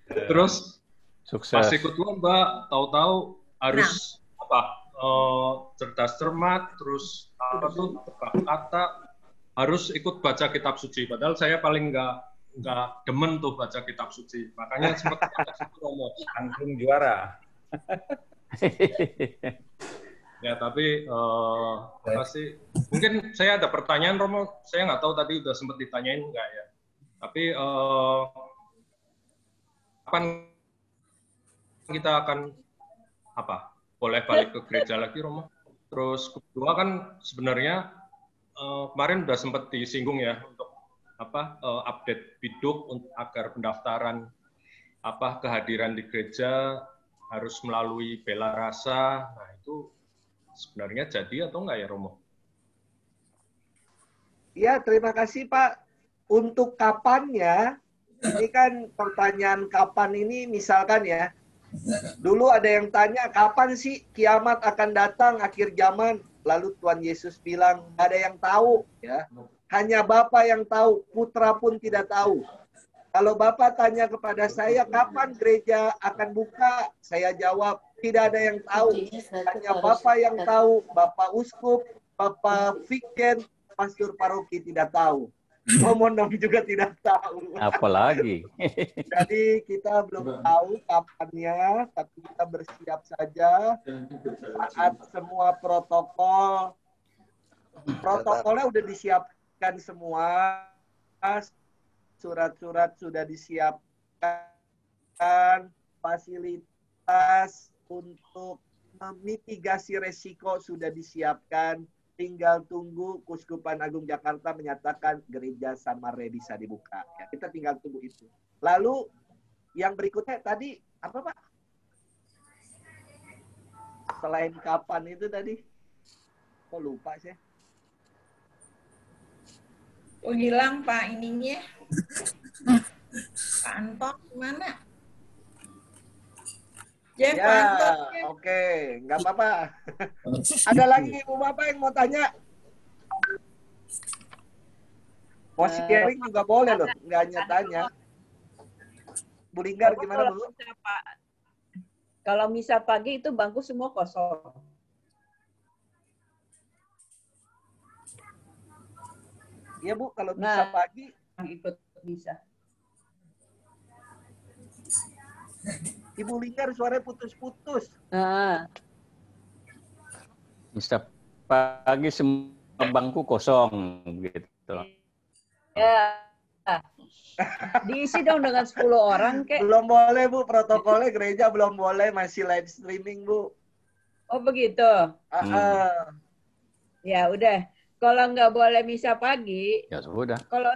[SPEAKER 11] Terus
[SPEAKER 1] Sukses.
[SPEAKER 11] pas ikut lomba, tahu-tahu harus cerdas cermat, terus apa tuh tebak kata, harus ikut baca kitab suci. Padahal saya paling nggak nggak demen tuh baca kitab suci. Makanya sempat Romo.
[SPEAKER 3] Langsung juara.
[SPEAKER 11] Ya, tapi apa sih? Mungkin saya ada pertanyaan, Romo. Saya nggak tahu tadi udah sempat ditanyain nggak ya. Tapi kapan kita akan apa? Boleh balik ke gereja lagi, Romo? Terus kedua kan sebenarnya kemarin udah sempat disinggung ya untuk apa update biduk agar pendaftaran apa kehadiran di gereja harus melalui bela rasa. Nah itu sebenarnya jadi atau enggak ya, Romo?
[SPEAKER 6] Iya, terima kasih Pak. Untuk kapannya, ini kan pertanyaan kapan ini misalkan ya, dulu ada yang tanya kapan sih kiamat akan datang akhir zaman. Lalu Tuhan Yesus bilang, nggak ada yang tahu. Ya. Hanya Bapa yang tahu, Putra pun tidak tahu. Kalau Bapak tanya kepada saya, kapan gereja akan buka? Saya jawab, tidak ada yang tahu. Hanya Bapak yang tahu, Bapak Uskup, Bapak Viken, Pastor Paroki tidak tahu. Romo Nom juga tidak tahu.
[SPEAKER 1] Apalagi.
[SPEAKER 6] Jadi kita belum tahu kapannya, tapi kita bersiap saja saat semua protokolnya udah disiapkan semua, surat-surat sudah disiapkan, fasilitas untuk memitigasi resiko sudah disiapkan. Tinggal tunggu Kuskupan Agung Jakarta menyatakan gereja Sanmare bisa dibuka. Ya, kita tinggal tunggu itu. Lalu yang berikutnya tadi apa Pak? Selain kapan itu tadi? Kok lupa sih?
[SPEAKER 12] Oh hilang Pak ininya. Pak Anton gimana?
[SPEAKER 6] Ya, oke, nggak apa-apa. Ada lagi Ibu Bapak yang mau tanya? Mau sharing juga boleh loh, nggak hanya tanya. Bu Linggar gimana Bu?
[SPEAKER 5] Kalau misa pagi itu bangku semua kosong.
[SPEAKER 6] Iya Bu, kalau misa pagi
[SPEAKER 5] ikut misa.
[SPEAKER 6] Ibu Linggar suaranya putus-putus.
[SPEAKER 1] Misa pagi semua bangku kosong gitu.
[SPEAKER 5] Ya. Diisi dong dengan 10 orang kek.
[SPEAKER 6] Belum boleh Bu, protokolnya gereja belum boleh, masih live streaming Bu.
[SPEAKER 5] Oh begitu. Ya udah. Kalau nggak boleh misa pagi,
[SPEAKER 1] ya sudah.
[SPEAKER 5] Kalau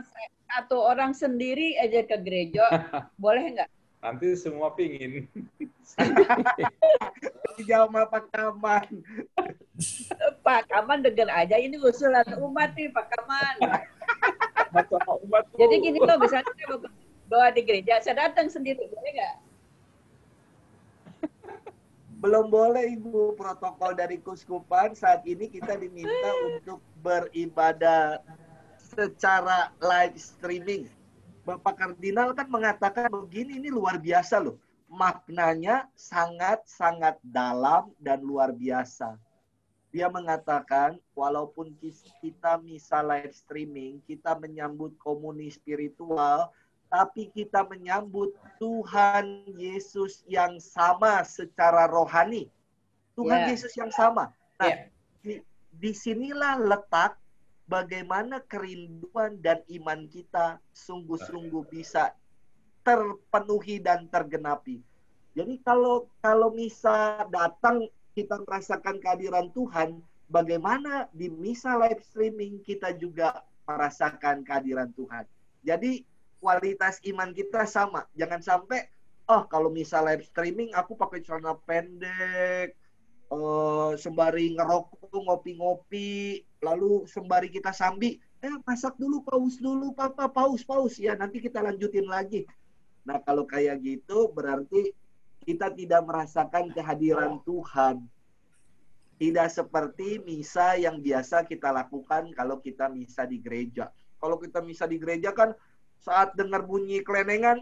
[SPEAKER 5] satu orang sendiri aja ke gereja, boleh nggak?
[SPEAKER 3] Nanti semua pingin.
[SPEAKER 6] Dijawab Pak Kaman.
[SPEAKER 5] Pak Kaman dengar aja, ini usulan umat nih Pak Kaman. Jadi gini loh, misalnya saya doa di gereja, saya datang sendiri, boleh nggak?
[SPEAKER 6] Belum boleh Ibu, protokol dari Kuskupan saat ini kita diminta untuk beribadah secara live streaming. Bapak Kardinal kan mengatakan begini, ini luar biasa loh. Maknanya sangat-sangat dalam dan luar biasa. Dia mengatakan, walaupun kita misa live streaming, kita menyambut komuni spiritual, tapi kita menyambut Tuhan Yesus yang sama secara rohani. Tuhan Yesus yang sama. Nah, disinilah letak bagaimana kerinduan dan iman kita sungguh-sungguh bisa terpenuhi dan tergenapi. Jadi kalau misa datang kita merasakan kehadiran Tuhan, bagaimana di misa live streaming kita juga merasakan kehadiran Tuhan. Jadi kualitas iman kita sama. Jangan sampai, kalau misa live streaming aku pakai celana pendek, sembari ngerokok, ngopi-ngopi, lalu sembari kita sambi, masak dulu, paus dulu, Papa, paus. Ya, nanti kita lanjutin lagi. Nah, kalau kayak gitu, berarti kita tidak merasakan kehadiran Tuhan. Tidak seperti misa yang biasa kita lakukan kalau kita misa di gereja. Kalau kita misa di gereja kan, saat dengar bunyi kelenengan,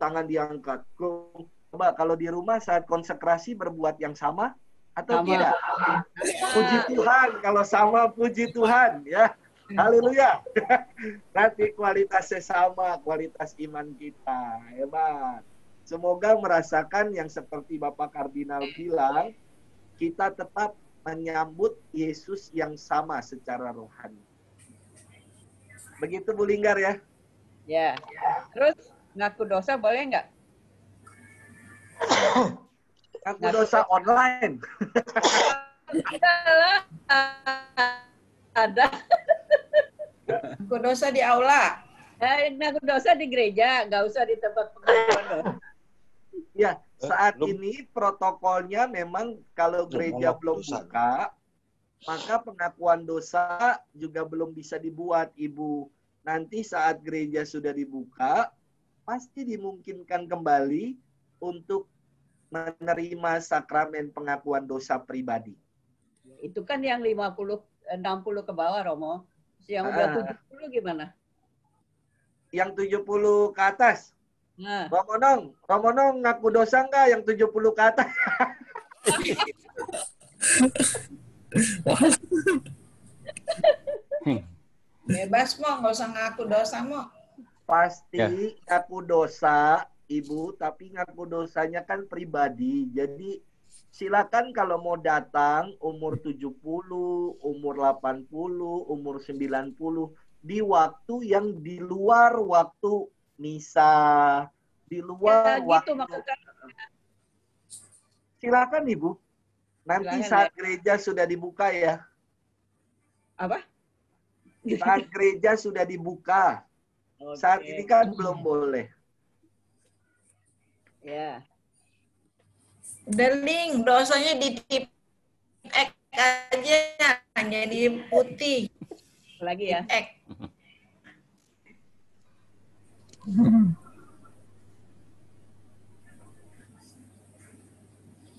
[SPEAKER 6] tangan diangkat. Coba kalau di rumah saat konsekrasi berbuat yang sama atau tidak? Puji Tuhan, kalau sama puji Tuhan ya. Haleluya. Nanti kualitasnya sama, kualitas iman kita. Hebat. Semoga merasakan yang seperti Bapak Kardinal bilang, kita tetap menyambut Yesus yang sama secara rohani. Begitu Bu Linggar ya?
[SPEAKER 5] Ya. Terus ngaku dosa boleh nggak?
[SPEAKER 6] Ngaku dosa online.
[SPEAKER 5] Ada.
[SPEAKER 12] Ngaku dosa di aula.
[SPEAKER 5] Ngaku dosa di gereja, nggak usah di tempat pengakuan dosa.
[SPEAKER 6] Ya, saat ini protokolnya memang kalau gereja belum buka, maka pengakuan dosa juga belum bisa dibuat, Ibu. Nanti saat gereja sudah dibuka, pasti dimungkinkan kembali untuk menerima sakramen pengakuan dosa pribadi.
[SPEAKER 5] Itu kan yang 50, 60 ke bawah, Romo. Yang udah 70 gimana?
[SPEAKER 6] Yang 70 ke atas?
[SPEAKER 5] Nah.
[SPEAKER 6] Romonong ngaku dosa nggak yang 70 ke atas?
[SPEAKER 12] Bebas mo, nggak usah ngaku dosa mo.
[SPEAKER 6] Pasti ngaku dosa, Ibu, tapi ngaku dosanya kan pribadi. Jadi silakan kalau mau datang umur 70, umur 80, umur 90 di waktu yang di luar waktu misa, di luar
[SPEAKER 5] ya,
[SPEAKER 6] waktu.
[SPEAKER 5] gitu maksudnya.
[SPEAKER 6] Silakan Ibu. Nanti
[SPEAKER 5] Silakan,
[SPEAKER 6] saat
[SPEAKER 5] ya.
[SPEAKER 6] gereja sudah dibuka ya.
[SPEAKER 5] Apa?
[SPEAKER 6] Saat gereja sudah dibuka.
[SPEAKER 5] Okay.
[SPEAKER 6] Saat ini kan belum boleh.
[SPEAKER 5] Ya.
[SPEAKER 12] Udah link, dosanya ditip X aja, jadi putih.
[SPEAKER 5] Lagi ya.
[SPEAKER 12] X.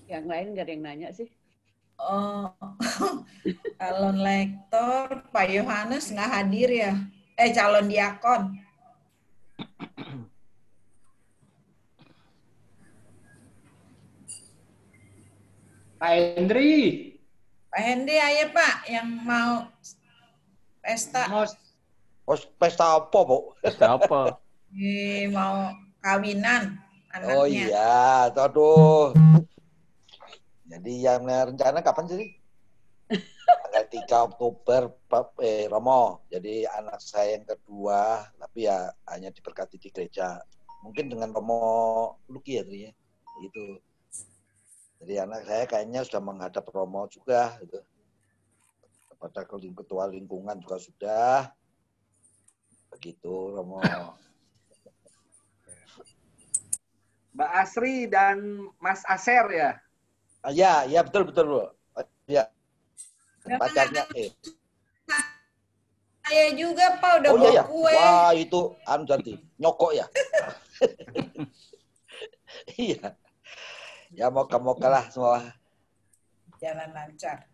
[SPEAKER 5] Yang lain nggak ada yang nanya sih.
[SPEAKER 12] Oh, calon lektor Pak Yohanes nggak hadir ya? Calon diakon.
[SPEAKER 14] Pak Hendri.
[SPEAKER 12] Pak Hendri, ayo Pak, yang mau pesta.
[SPEAKER 15] Pesta apa, Bu?
[SPEAKER 1] Pesta apa?
[SPEAKER 12] Mau kawinan anaknya.
[SPEAKER 15] Oh iya, aduh. Jadi yang rencana kapan sih? Tanggal 3 Oktober, Romo. Jadi anak saya yang kedua, tapi ya hanya diberkati di gereja. Mungkin dengan Romo Luki ya, Tri, ya. Gitu. Jadi anak saya kayaknya sudah menghadap Romo juga. Gitu. Kepada ketua lingkungan juga sudah. Begitu, Romo.
[SPEAKER 6] Mbak Asri dan Mas Aser ya?
[SPEAKER 15] Ya betul Bu. Ya. Pacarnya.
[SPEAKER 12] Saya juga Pak udah
[SPEAKER 15] Oh
[SPEAKER 12] bawa
[SPEAKER 15] iya.
[SPEAKER 12] kue.
[SPEAKER 15] Wah, itu jadi nyokok ya. Iya. Ya moga-moga lah semua.
[SPEAKER 12] Jalan lancar.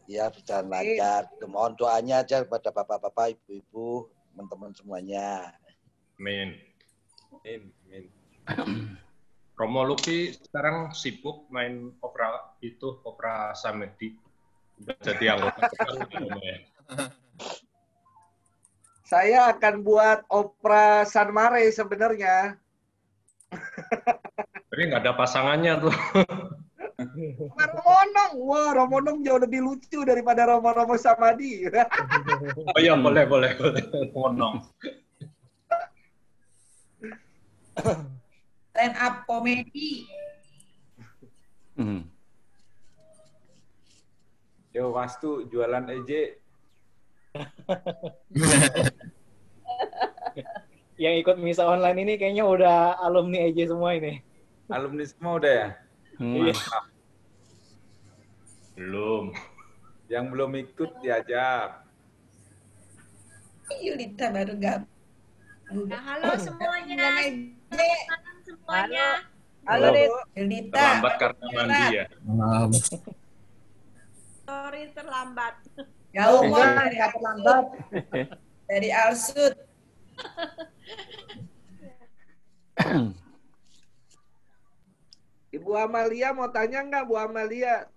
[SPEAKER 15] Ya berjalan lancar. Mohon doanya aja kepada bapak-bapak, ibu-ibu, teman-teman semuanya.
[SPEAKER 11] Amin. Romo Luki sekarang sibuk main opera Samedi. Udah jadi anggota Romo ya.
[SPEAKER 6] Saya akan buat opera San Mare sebenarnya.
[SPEAKER 11] Tapi nggak ada pasangannya tuh.
[SPEAKER 6] Romonong, wah Romonong jauh lebih lucu daripada Romo-Romo Samadi.
[SPEAKER 11] Oh iya boleh. Romonong.
[SPEAKER 12] Stand up komedi.
[SPEAKER 3] Yo Wastu jualan EJ.
[SPEAKER 14] Yang ikut misa online ini kayaknya udah alumni EJ semua ini.
[SPEAKER 3] Alumni semua udah ya?
[SPEAKER 14] Mantap.
[SPEAKER 11] Belum.
[SPEAKER 3] Yang belum ikut diajak.
[SPEAKER 12] Yulita baru gabung.
[SPEAKER 16] Nah, halo semuanya. Semuanya.
[SPEAKER 5] Halo,
[SPEAKER 12] Yulita.
[SPEAKER 11] Terlambat karena mandi ya.
[SPEAKER 16] Sorry terlambat.
[SPEAKER 12] Jauh mau nggak terlambat. Dari Alsut.
[SPEAKER 6] Ibu Amalia mau tanya nggak, Bu Amalia?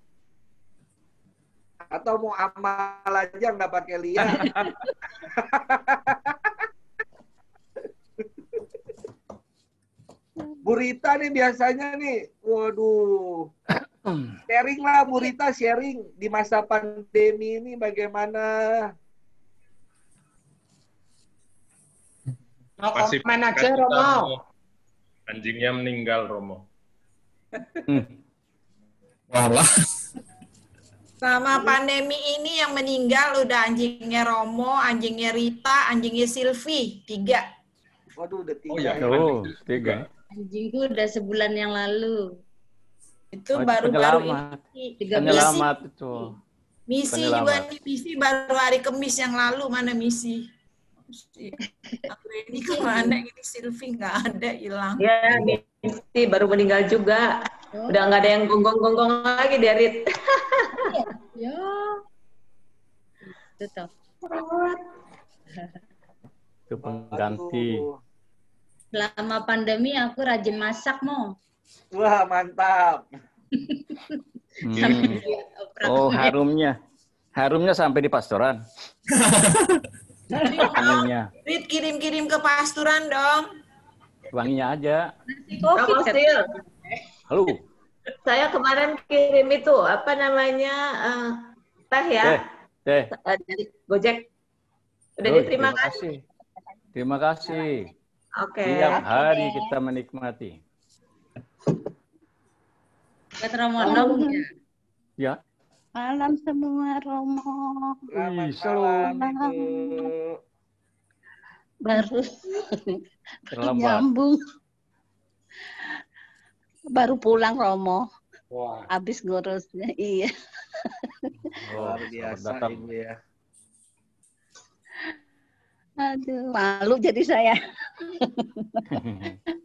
[SPEAKER 6] Atau mau amal aja nggak pakai lihat? Bu Rita nih biasanya nih, waduh. Sharing lah Bu Rita, sharing di masa pandemi ini bagaimana?
[SPEAKER 11] Masih
[SPEAKER 4] komen aja, Romo.
[SPEAKER 11] Anjingnya meninggal, Romo.
[SPEAKER 2] Walah.
[SPEAKER 12] Selama pandemi ini yang meninggal udah anjingnya Romo, anjingnya Rita, anjingnya Silvi, 3.
[SPEAKER 6] Waduh, udah 3.
[SPEAKER 11] Oh ya,
[SPEAKER 1] Oh, 3.
[SPEAKER 7] Anjingku udah sebulan yang lalu.
[SPEAKER 12] Itu
[SPEAKER 1] Oh,
[SPEAKER 12] baru-baru
[SPEAKER 1] penyelamat.
[SPEAKER 12] ini.
[SPEAKER 1] Penyelamat itu.
[SPEAKER 12] Misi
[SPEAKER 1] Penyelamat.
[SPEAKER 12] juga nih, misi baru hari Kamis yang lalu. Mana misi? Ini kemana ini Silvi nggak ada, hilang.
[SPEAKER 13] Ya, Misi baru meninggal juga. Udah nggak ada yang gonggong-gonggong lagi di Arit.
[SPEAKER 7] Ya. Tetap.
[SPEAKER 1] Itu pengganti.
[SPEAKER 7] Selama pandemi aku rajin masak, Mo.
[SPEAKER 6] Wah, mantap.
[SPEAKER 1] Oh, harumnya. Harumnya sampai di pastoran. Wanginya.
[SPEAKER 12] Rit, kirim-kirim ke pasturan dong.
[SPEAKER 1] Wanginya aja.
[SPEAKER 13] Kamu Sil,
[SPEAKER 1] Halo.
[SPEAKER 13] saya kemarin kirim itu apa namanya teh ya
[SPEAKER 1] Teh.
[SPEAKER 13] dari Gojek. Udah
[SPEAKER 1] Oh,
[SPEAKER 13] diterima
[SPEAKER 1] terima
[SPEAKER 13] kan?
[SPEAKER 1] kasih. Terima kasih.
[SPEAKER 13] Oke.
[SPEAKER 1] Tiap hari kita menikmati.
[SPEAKER 7] Buat Ramadan ya.
[SPEAKER 1] Ya.
[SPEAKER 17] Malam semua Romo.
[SPEAKER 1] Wih, shalom.
[SPEAKER 17] Baru
[SPEAKER 1] Terlambat.
[SPEAKER 17] nyambung. Baru pulang Romo.
[SPEAKER 3] Wah.
[SPEAKER 17] Habis ngurusnya. Iya.
[SPEAKER 6] Luar biasa
[SPEAKER 1] datang.
[SPEAKER 6] Ibu ya.
[SPEAKER 17] Aduh, malu jadi saya.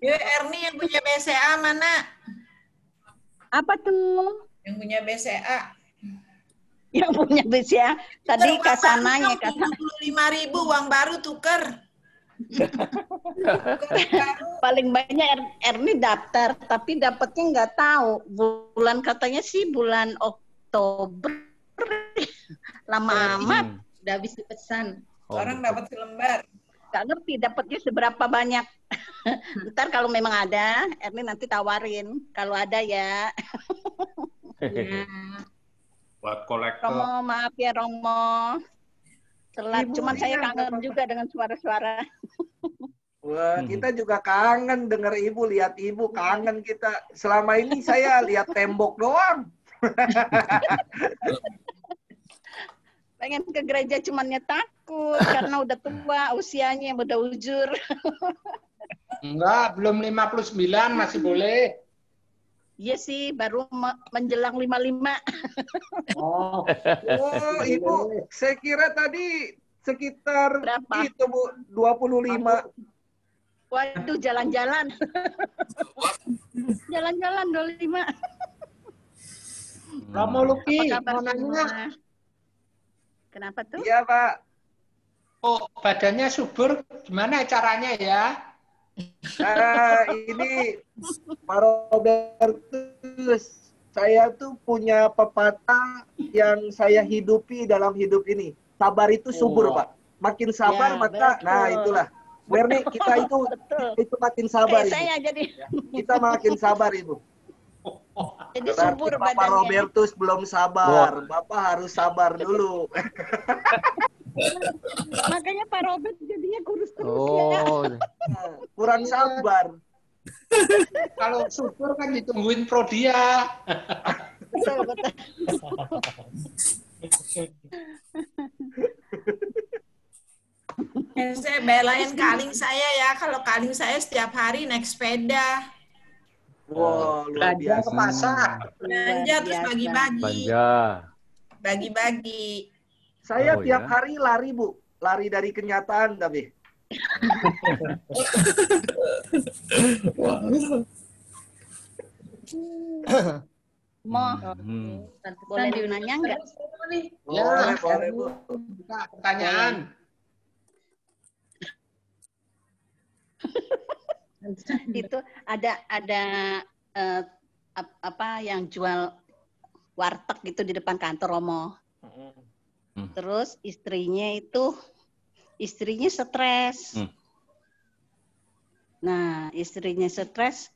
[SPEAKER 12] Erni yang punya BCA mana?
[SPEAKER 17] Apa tuh?
[SPEAKER 12] Yang punya BCA.
[SPEAKER 17] Yang punya BCA tadi kasananya kata
[SPEAKER 12] 25.000 uang baru tuker.
[SPEAKER 17] Paling banyak Erni daftar tapi dapatnya nggak tahu bulan, katanya sih bulan Oktober. Lama amat.
[SPEAKER 7] Udah habis dipesan.
[SPEAKER 12] Orang dapat selembar.
[SPEAKER 17] Nggak ngerti dapatnya seberapa banyak. Ntar kalau memang ada, Erni nanti tawarin. Kalau ada ya.
[SPEAKER 11] Buat kolektor.
[SPEAKER 17] Romo, maaf ya Romo. Telat,
[SPEAKER 6] Ibu,
[SPEAKER 17] cuman saya
[SPEAKER 6] iya,
[SPEAKER 17] kangen
[SPEAKER 6] nggak apa-apa.
[SPEAKER 17] juga dengan suara-suara.
[SPEAKER 6] Wah, kita juga kangen denger Ibu, lihat Ibu, kangen kita. Selama ini saya lihat tembok doang.
[SPEAKER 17] Pengen ke gereja cumannya takut karena udah tua, usianya udah ujur.
[SPEAKER 4] Enggak, belum 59 masih boleh.
[SPEAKER 17] Iya sih, baru menjelang 55.
[SPEAKER 6] Oh, Ibu, saya kira tadi sekitar itu Bu, 25.
[SPEAKER 17] Waduh, jalan-jalan. Jalan-jalan 25.
[SPEAKER 4] Romo Luki,
[SPEAKER 17] Apa kabar
[SPEAKER 4] mau nanya?
[SPEAKER 17] semua? Kenapa tuh?
[SPEAKER 6] Iya, Pak.
[SPEAKER 4] Oh, badannya subur, gimana caranya ya?
[SPEAKER 6] Ini Pak Robertus, saya tuh punya pepatah yang saya hidupi dalam hidup ini. Sabar itu subur, Pak. Makin sabar
[SPEAKER 17] Ya,
[SPEAKER 6] maka,
[SPEAKER 17] betul.
[SPEAKER 6] nah itulah. Werni, kita itu makin sabar, Ibu.
[SPEAKER 17] Saya jadi
[SPEAKER 6] Kita makin sabar, Ibu.
[SPEAKER 17] jadi
[SPEAKER 6] Berarti
[SPEAKER 17] subur
[SPEAKER 6] Bapak
[SPEAKER 17] badannya.
[SPEAKER 6] Robertus belum sabar. Bapak harus sabar dulu.
[SPEAKER 17] Makanya Pak Robert jadinya kurus terus ya.
[SPEAKER 1] Oh,
[SPEAKER 6] Kurang sabar.
[SPEAKER 4] Kalau subur kan ditungguin Prodia.
[SPEAKER 17] Betul, betul.
[SPEAKER 12] Saya belain kaling saya ya. Kalau kaling saya setiap hari naik sepeda.
[SPEAKER 6] Wow, luar
[SPEAKER 4] Belanja
[SPEAKER 6] biasa.
[SPEAKER 4] ke pasar.
[SPEAKER 12] Belanja terus bagi-bagi.
[SPEAKER 1] Banja.
[SPEAKER 12] Bagi-bagi.
[SPEAKER 6] Saya
[SPEAKER 1] Oh,
[SPEAKER 6] tiap
[SPEAKER 1] ya?
[SPEAKER 6] hari lari, Bu. Lari dari kenyataan tapi.
[SPEAKER 17] Mau
[SPEAKER 1] Hmm.
[SPEAKER 17] boleh nanya nggak?
[SPEAKER 6] Boleh, boleh, Bu.
[SPEAKER 4] Buka pertanyaan.
[SPEAKER 17] Itu ada apa yang jual warteg gitu di depan kantor Romo. Terus istrinya stres. Nah, istrinya stres.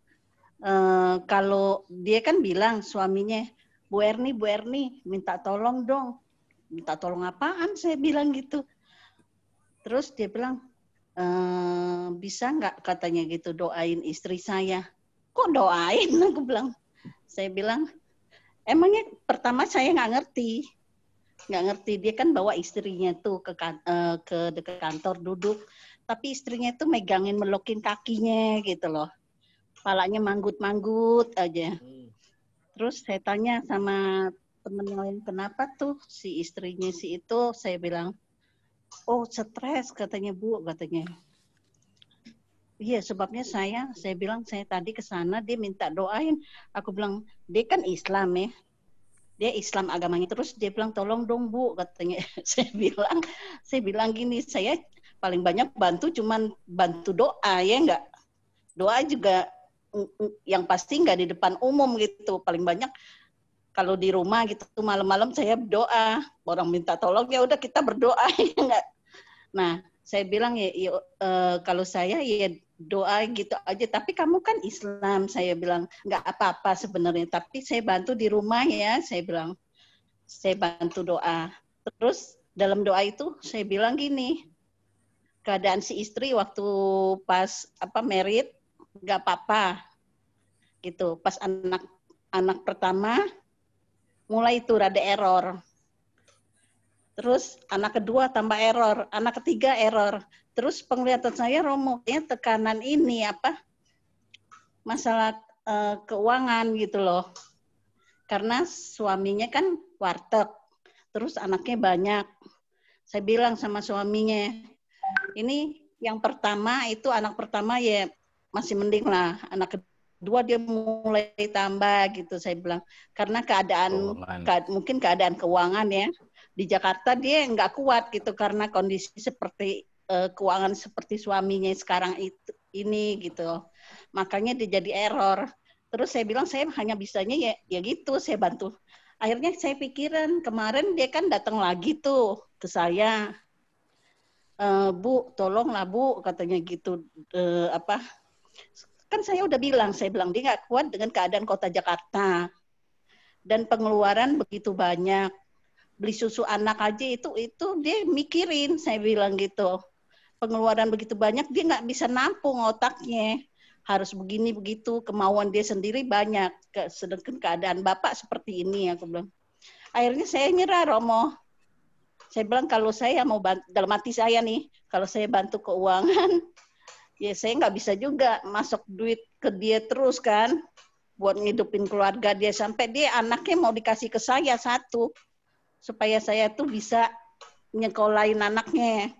[SPEAKER 17] Kalau dia kan bilang suaminya, Bu Erni, minta tolong dong. Minta tolong apaan? Saya bilang gitu. Terus dia bilang, bisa nggak katanya gitu doain istri saya. Kok doain? Aku bilang. Saya bilang, emangnya pertama saya nggak ngerti. Dia kan bawa istrinya tuh ke dekat kantor duduk. Tapi istrinya tuh megangin melokin kakinya gitu loh. Palanya manggut-manggut aja. Terus saya tanya sama temen yang lain, kenapa tuh si istrinya si itu? Saya bilang, oh stres katanya Bu, katanya. Iya sebabnya saya bilang saya tadi ke sana dia minta doain. Aku bilang, dia kan Islam ya. Dia Islam agamanya. Terus dia bilang, tolong dong Bu, katanya. Saya bilang gini, saya paling banyak bantu cuman bantu doa ya enggak. Doa juga yang pasti enggak di depan umum gitu. Paling banyak kalau di rumah gitu malam-malam saya berdoa. Orang minta tolong ya udah kita berdoa ya enggak. Nah, saya bilang kalau saya ya doa gitu aja. Tapi kamu kan Islam, saya bilang enggak apa-apa sebenarnya. Tapi saya bantu di rumah ya, saya bilang. Saya bantu doa. Terus dalam doa itu saya bilang gini, keadaan si istri waktu pas married nggak apa-apa gitu. Pas anak pertama mulai itu rada error. Terus anak kedua tambah error, anak ketiga error. Terus penglihatan saya Romo, ya tekanan ini masalah keuangan gitu loh. Karena suaminya kan warteg, terus anaknya banyak. Saya bilang sama suaminya, ini yang pertama itu anak pertama ya masih mending lah, anak kedua dia mulai tambah gitu saya bilang karena mungkin keadaan keuangan ya di Jakarta dia nggak kuat gitu karena kondisi seperti keuangan seperti suaminya sekarang ini gitu, makanya dia jadi error. Terus saya bilang saya hanya bisanya ya gitu saya bantu. Akhirnya saya pikiran kemarin dia kan datang lagi tuh ke saya. Bu, tolonglah Bu, katanya gitu. Kan saya udah bilang, dia nggak kuat dengan keadaan kota Jakarta. Dan pengeluaran begitu banyak. Beli susu anak aja itu dia mikirin, saya bilang gitu. Pengeluaran begitu banyak, dia nggak bisa nampung otaknya. Harus begini, begitu, kemauan dia sendiri banyak. Sedangkan keadaan Bapak seperti ini, aku bilang. Akhirnya saya nyerah, Romo. Saya bilang kalau saya mau bantu, dalam hati saya nih, kalau saya bantu keuangan, ya saya nggak bisa juga masuk duit ke dia terus kan, buat ngidupin keluarga dia sampai dia anaknya mau dikasih ke saya satu, supaya saya tuh bisa nyekolahin anaknya.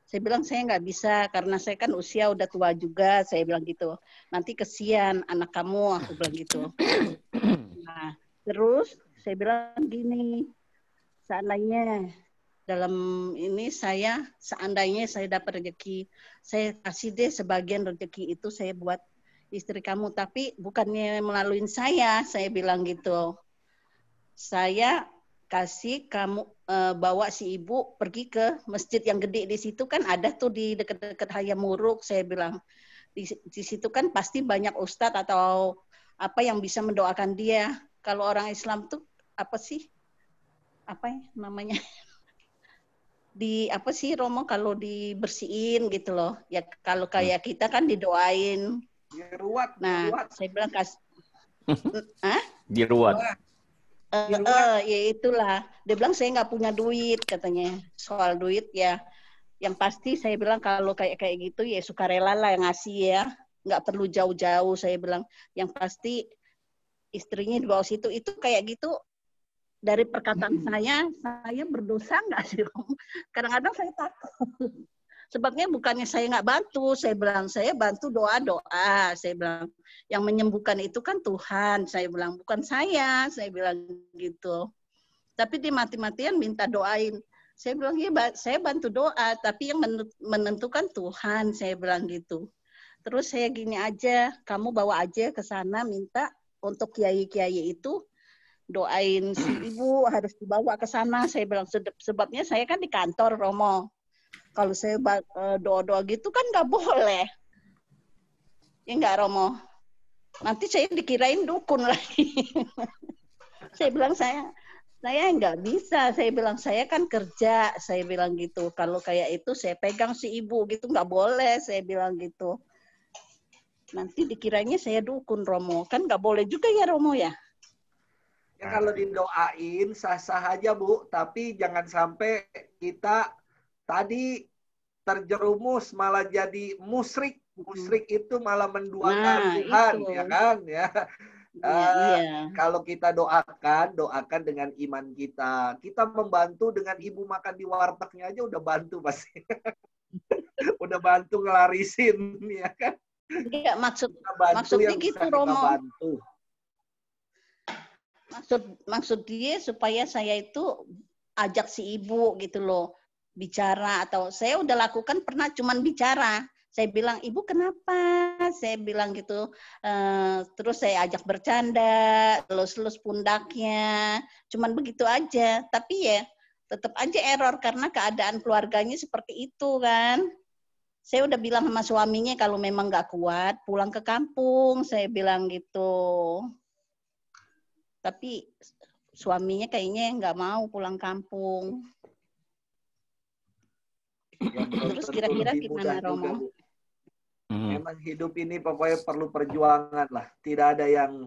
[SPEAKER 17] Saya bilang saya nggak bisa karena saya kan usia udah tua juga, saya bilang gitu. Nanti kesian anak kamu, aku bilang gitu. Nah, terus saya bilang gini, seandainya dalam ini seandainya saya dapat rezeki, saya kasih deh sebagian rezeki itu saya buat istri kamu, tapi bukannya melalui saya bilang gitu. Saya kasih kamu bawa si ibu pergi ke masjid yang gede di situ kan ada tuh di dekat-dekat Hayamuruk, saya bilang. Di situ kan pasti banyak ustadz atau apa yang bisa mendoakan dia. Kalau orang Islam tuh apa ya namanya? Romo kalau dibersihin gitu loh. Ya kalau kayak kita kan didoain.
[SPEAKER 6] Diruat.
[SPEAKER 17] Saya bilang
[SPEAKER 1] Diruat.
[SPEAKER 17] Ya itulah. Dia bilang saya nggak punya duit katanya. Soal duit ya. Yang pasti saya bilang kalau kayak gitu ya sukarela lah yang ngasih ya. Nggak perlu jauh-jauh saya bilang. Yang pasti istrinya di bawah situ itu kayak gitu. Dari perkataan saya berdosa nggak sih, Om? Kadang-kadang saya takut. Sebabnya bukannya saya nggak bantu, saya bilang saya bantu doa-doa, saya bilang yang menyembuhkan itu kan Tuhan, saya bilang bukan saya bilang gitu. Tapi dia mati-matian minta doain. Saya bilang ya saya bantu doa, tapi yang menentukan Tuhan, saya bilang gitu. Terus saya gini aja, kamu bawa aja ke sana minta untuk kiai-kiai itu doain si ibu harus dibawa ke sana. Saya bilang sebabnya saya kan di kantor Romo. Kalau saya doa-doa gitu kan nggak boleh. Ya nggak Romo. Nanti saya dikirain dukun lagi. Saya bilang saya nggak bisa. Saya bilang saya kan kerja. Saya bilang gitu. Kalau kayak itu saya pegang si ibu gitu nggak boleh. Saya bilang gitu. Nanti dikiranya saya dukun Romo. Kan nggak boleh juga ya Romo ya.
[SPEAKER 6] Ya kalau didoain sah-sah aja Bu, tapi jangan sampai kita tadi terjerumus malah jadi musyrik. Musyrik itu malah menduakan Tuhan,
[SPEAKER 17] itu.
[SPEAKER 6] ya kan? Ya.
[SPEAKER 17] Iya.
[SPEAKER 6] Kalau kita doakan dengan iman kita. Kita membantu dengan ibu makan di wartegnya aja udah bantu pasti. Udah bantu ngelarisin, ya kan?
[SPEAKER 17] Iya, maksudnya gitu Romo. Maksud dia supaya saya itu ajak si ibu gitu loh bicara, atau saya udah lakukan pernah cuman bicara. Saya bilang, ibu kenapa? Saya bilang gitu. Terus saya ajak bercanda, lus-lus pundaknya, cuman begitu aja. Tapi ya tetap aja error karena keadaan keluarganya seperti itu kan. Saya udah bilang sama suaminya kalau memang nggak kuat pulang ke kampung. Saya bilang gitu. Tapi suaminya kayaknya nggak mau pulang kampung. Terus kira-kira gimana Romo?
[SPEAKER 6] Memang hidup ini pokoknya perlu perjuangan lah. Tidak ada yang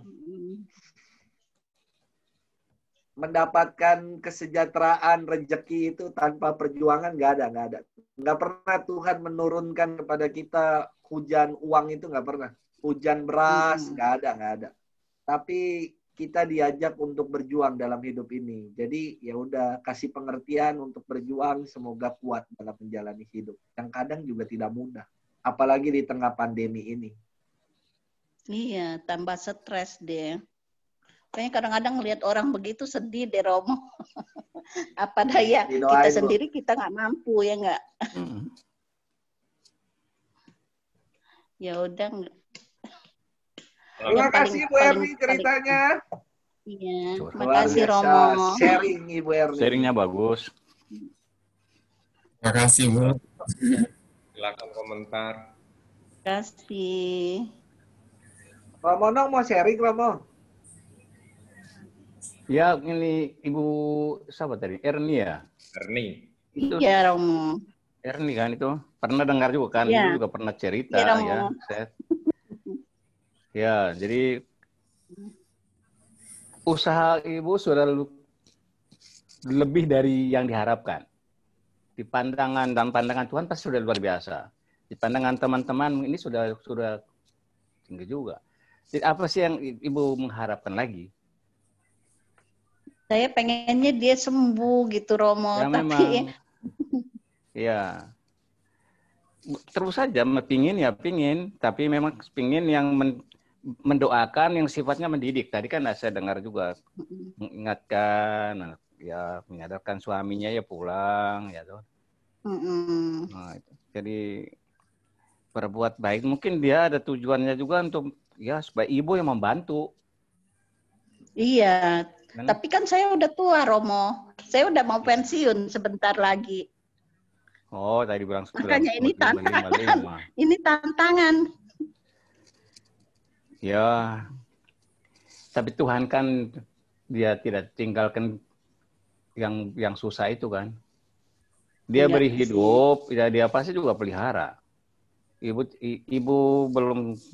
[SPEAKER 6] mendapatkan kesejahteraan, rezeki itu tanpa perjuangan, nggak ada. Nggak pernah Tuhan menurunkan kepada kita hujan uang itu, nggak pernah. Hujan beras, nggak ada. Tapi kita diajak untuk berjuang dalam hidup ini. Jadi ya udah kasih pengertian untuk berjuang, semoga kuat dalam menjalani hidup. Yang kadang juga tidak mudah, apalagi di tengah pandemi ini.
[SPEAKER 17] Iya, tambah stres deh. Kayaknya kadang-kadang ngelihat orang begitu sedih deh Romo. Apa daya kita sendiri kita nggak mampu ya nggak. Ya udah.
[SPEAKER 6] Terima kasih Bu Erni ceritanya.
[SPEAKER 17] Iya, terima kasih Romo.
[SPEAKER 6] Sharing Ibu Erni.
[SPEAKER 1] Sharingnya bagus.
[SPEAKER 2] Terima kasih Bu.
[SPEAKER 11] Silakan komentar.
[SPEAKER 17] Terima kasih.
[SPEAKER 6] Romo Nong mau sharing Romo?
[SPEAKER 1] Ya ini Ibu siapa tadi? Erni ya?
[SPEAKER 11] Erni.
[SPEAKER 17] Iya Romo.
[SPEAKER 1] Erni kan itu pernah dengar juga kan?
[SPEAKER 17] Ya.
[SPEAKER 1] Ibu juga pernah cerita
[SPEAKER 17] ya.
[SPEAKER 1] Ya, jadi usaha Ibu sudah lebih dari yang diharapkan. Di pandangan dan pandangan Tuhan pasti sudah luar biasa. Di pandangan teman-teman ini sudah tinggi juga. Jadi apa sih yang Ibu mengharapkan lagi?
[SPEAKER 17] Saya pengennya dia sembuh gitu Romo,
[SPEAKER 1] Ya,
[SPEAKER 17] tapi
[SPEAKER 1] memang. Ya. Terus saja pingin, tapi memang pingin yang mendoakan yang sifatnya mendidik. Tadi kan saya dengar juga mengingatkan, ya menyadarkan suaminya ya pulang, ya tuh. Nah, itu. Jadi berbuat baik. Mungkin dia ada tujuannya juga untuk ya supaya ibu yang membantu.
[SPEAKER 17] Iya. Tapi kan saya udah tua Romo. Saya udah mau pensiun sebentar lagi.
[SPEAKER 1] Oh, tadi bilang
[SPEAKER 17] makanya ini tantangan. Ini tantangan.
[SPEAKER 1] Ya, tapi Tuhan kan dia tidak tinggalkan yang susah itu kan. Dia beri hidup, ya dia pasti juga pelihara. Ibu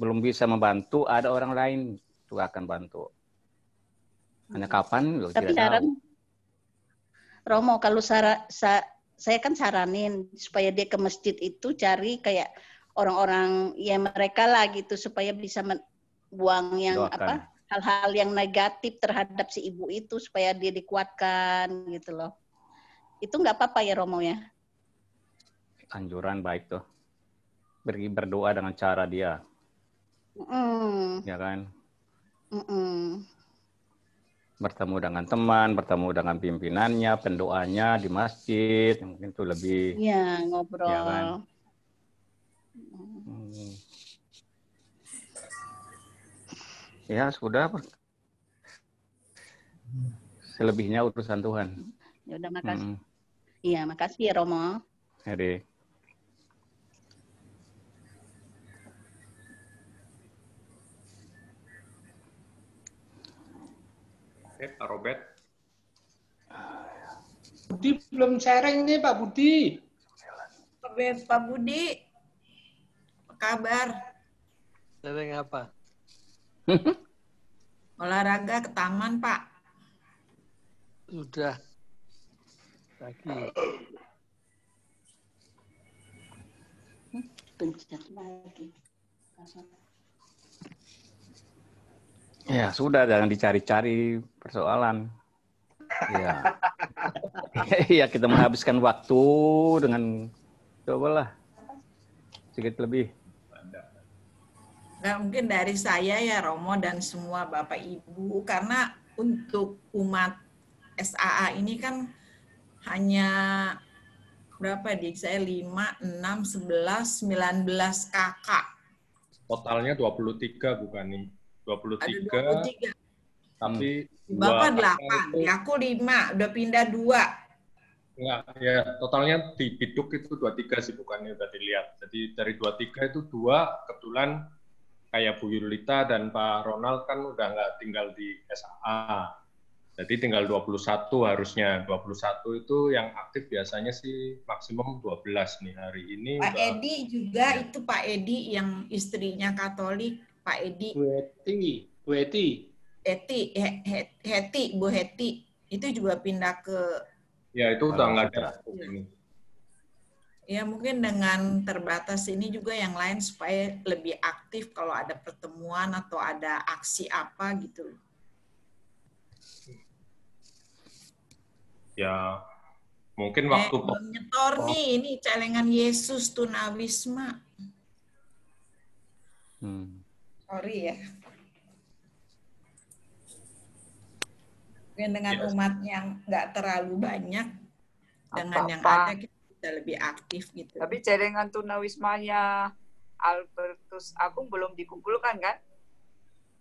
[SPEAKER 1] belum bisa membantu, ada orang lain juga akan bantu. Hanya kapan
[SPEAKER 17] tapi
[SPEAKER 1] tidak tahu.
[SPEAKER 17] Romo, kalau saya kan saranin supaya dia ke masjid itu cari kayak orang-orang ya mereka lah gitu supaya bisa buang yang
[SPEAKER 1] Doakan.
[SPEAKER 17] hal-hal yang negatif terhadap si ibu itu supaya dia dikuatkan gitu loh. Itu nggak apa-apa ya Romo ya?
[SPEAKER 1] Anjuran baik tuh. Berdoa dengan cara dia. Ya kan? Bertemu dengan teman, bertemu dengan pimpinannya, pendoanya di masjid, mungkin itu lebih.
[SPEAKER 17] Iya, ngobrol.
[SPEAKER 1] Ya kan? Ya sudah. Selebihnya urusan Tuhan.
[SPEAKER 17] Ya udah, makasih. Iya, makasih ya Romo.
[SPEAKER 1] Jadi,
[SPEAKER 11] Oke, Pak Robert.
[SPEAKER 4] Budi belum sharing nih Pak Budi.
[SPEAKER 12] Pak Budi, apa kabar?
[SPEAKER 18] Sharing apa?
[SPEAKER 12] Olahraga ke taman, Pak.
[SPEAKER 18] Sudah. Lagi.
[SPEAKER 17] Pencet lagi.
[SPEAKER 1] ya sudah, jangan dicari-cari persoalan. Ya, ya kita menghabiskan waktu dengan cobalah sedikit lebih.
[SPEAKER 12] Nggak mungkin dari saya ya Romo dan semua Bapak Ibu, karena untuk umat SAA ini kan hanya berapa dik saya 5, 6, 11, 19 kakak.
[SPEAKER 11] Totalnya 23 bukan nih? 23.
[SPEAKER 12] Ada 23.
[SPEAKER 11] Tapi
[SPEAKER 12] Bapak 8,
[SPEAKER 11] itu,
[SPEAKER 12] ya aku 5, udah pindah 2.
[SPEAKER 11] enggak, ya totalnya di Biduk itu 23 sih bukannya udah dilihat. Jadi dari 23 itu 2 kebetulan kayak Bu Yulita dan Pak Ronald kan udah nggak tinggal di SAA. Jadi tinggal 21 harusnya. 21 itu yang aktif biasanya sih maksimum 12 nih hari ini.
[SPEAKER 12] Pak Edi juga itu Pak Edi yang istrinya Katolik, Pak Edi.
[SPEAKER 4] Bu Eti.
[SPEAKER 12] Heti, Bu Heti. Itu juga pindah ke...
[SPEAKER 11] Ya itu udah nggak ada.
[SPEAKER 12] Ya mungkin dengan terbatas ini juga yang lain supaya lebih aktif kalau ada pertemuan atau ada aksi apa gitu.
[SPEAKER 11] Ya mungkin waktu
[SPEAKER 12] nyetor nih ini celengan Yesus tunawisma. Sorry ya. Mungkin dengan umat yang nggak terlalu banyak, dengan yang ada kita bisa lebih aktif gitu.
[SPEAKER 10] Tapi celengan tunawismanya Albertus Agung belum dikumpulkan kan?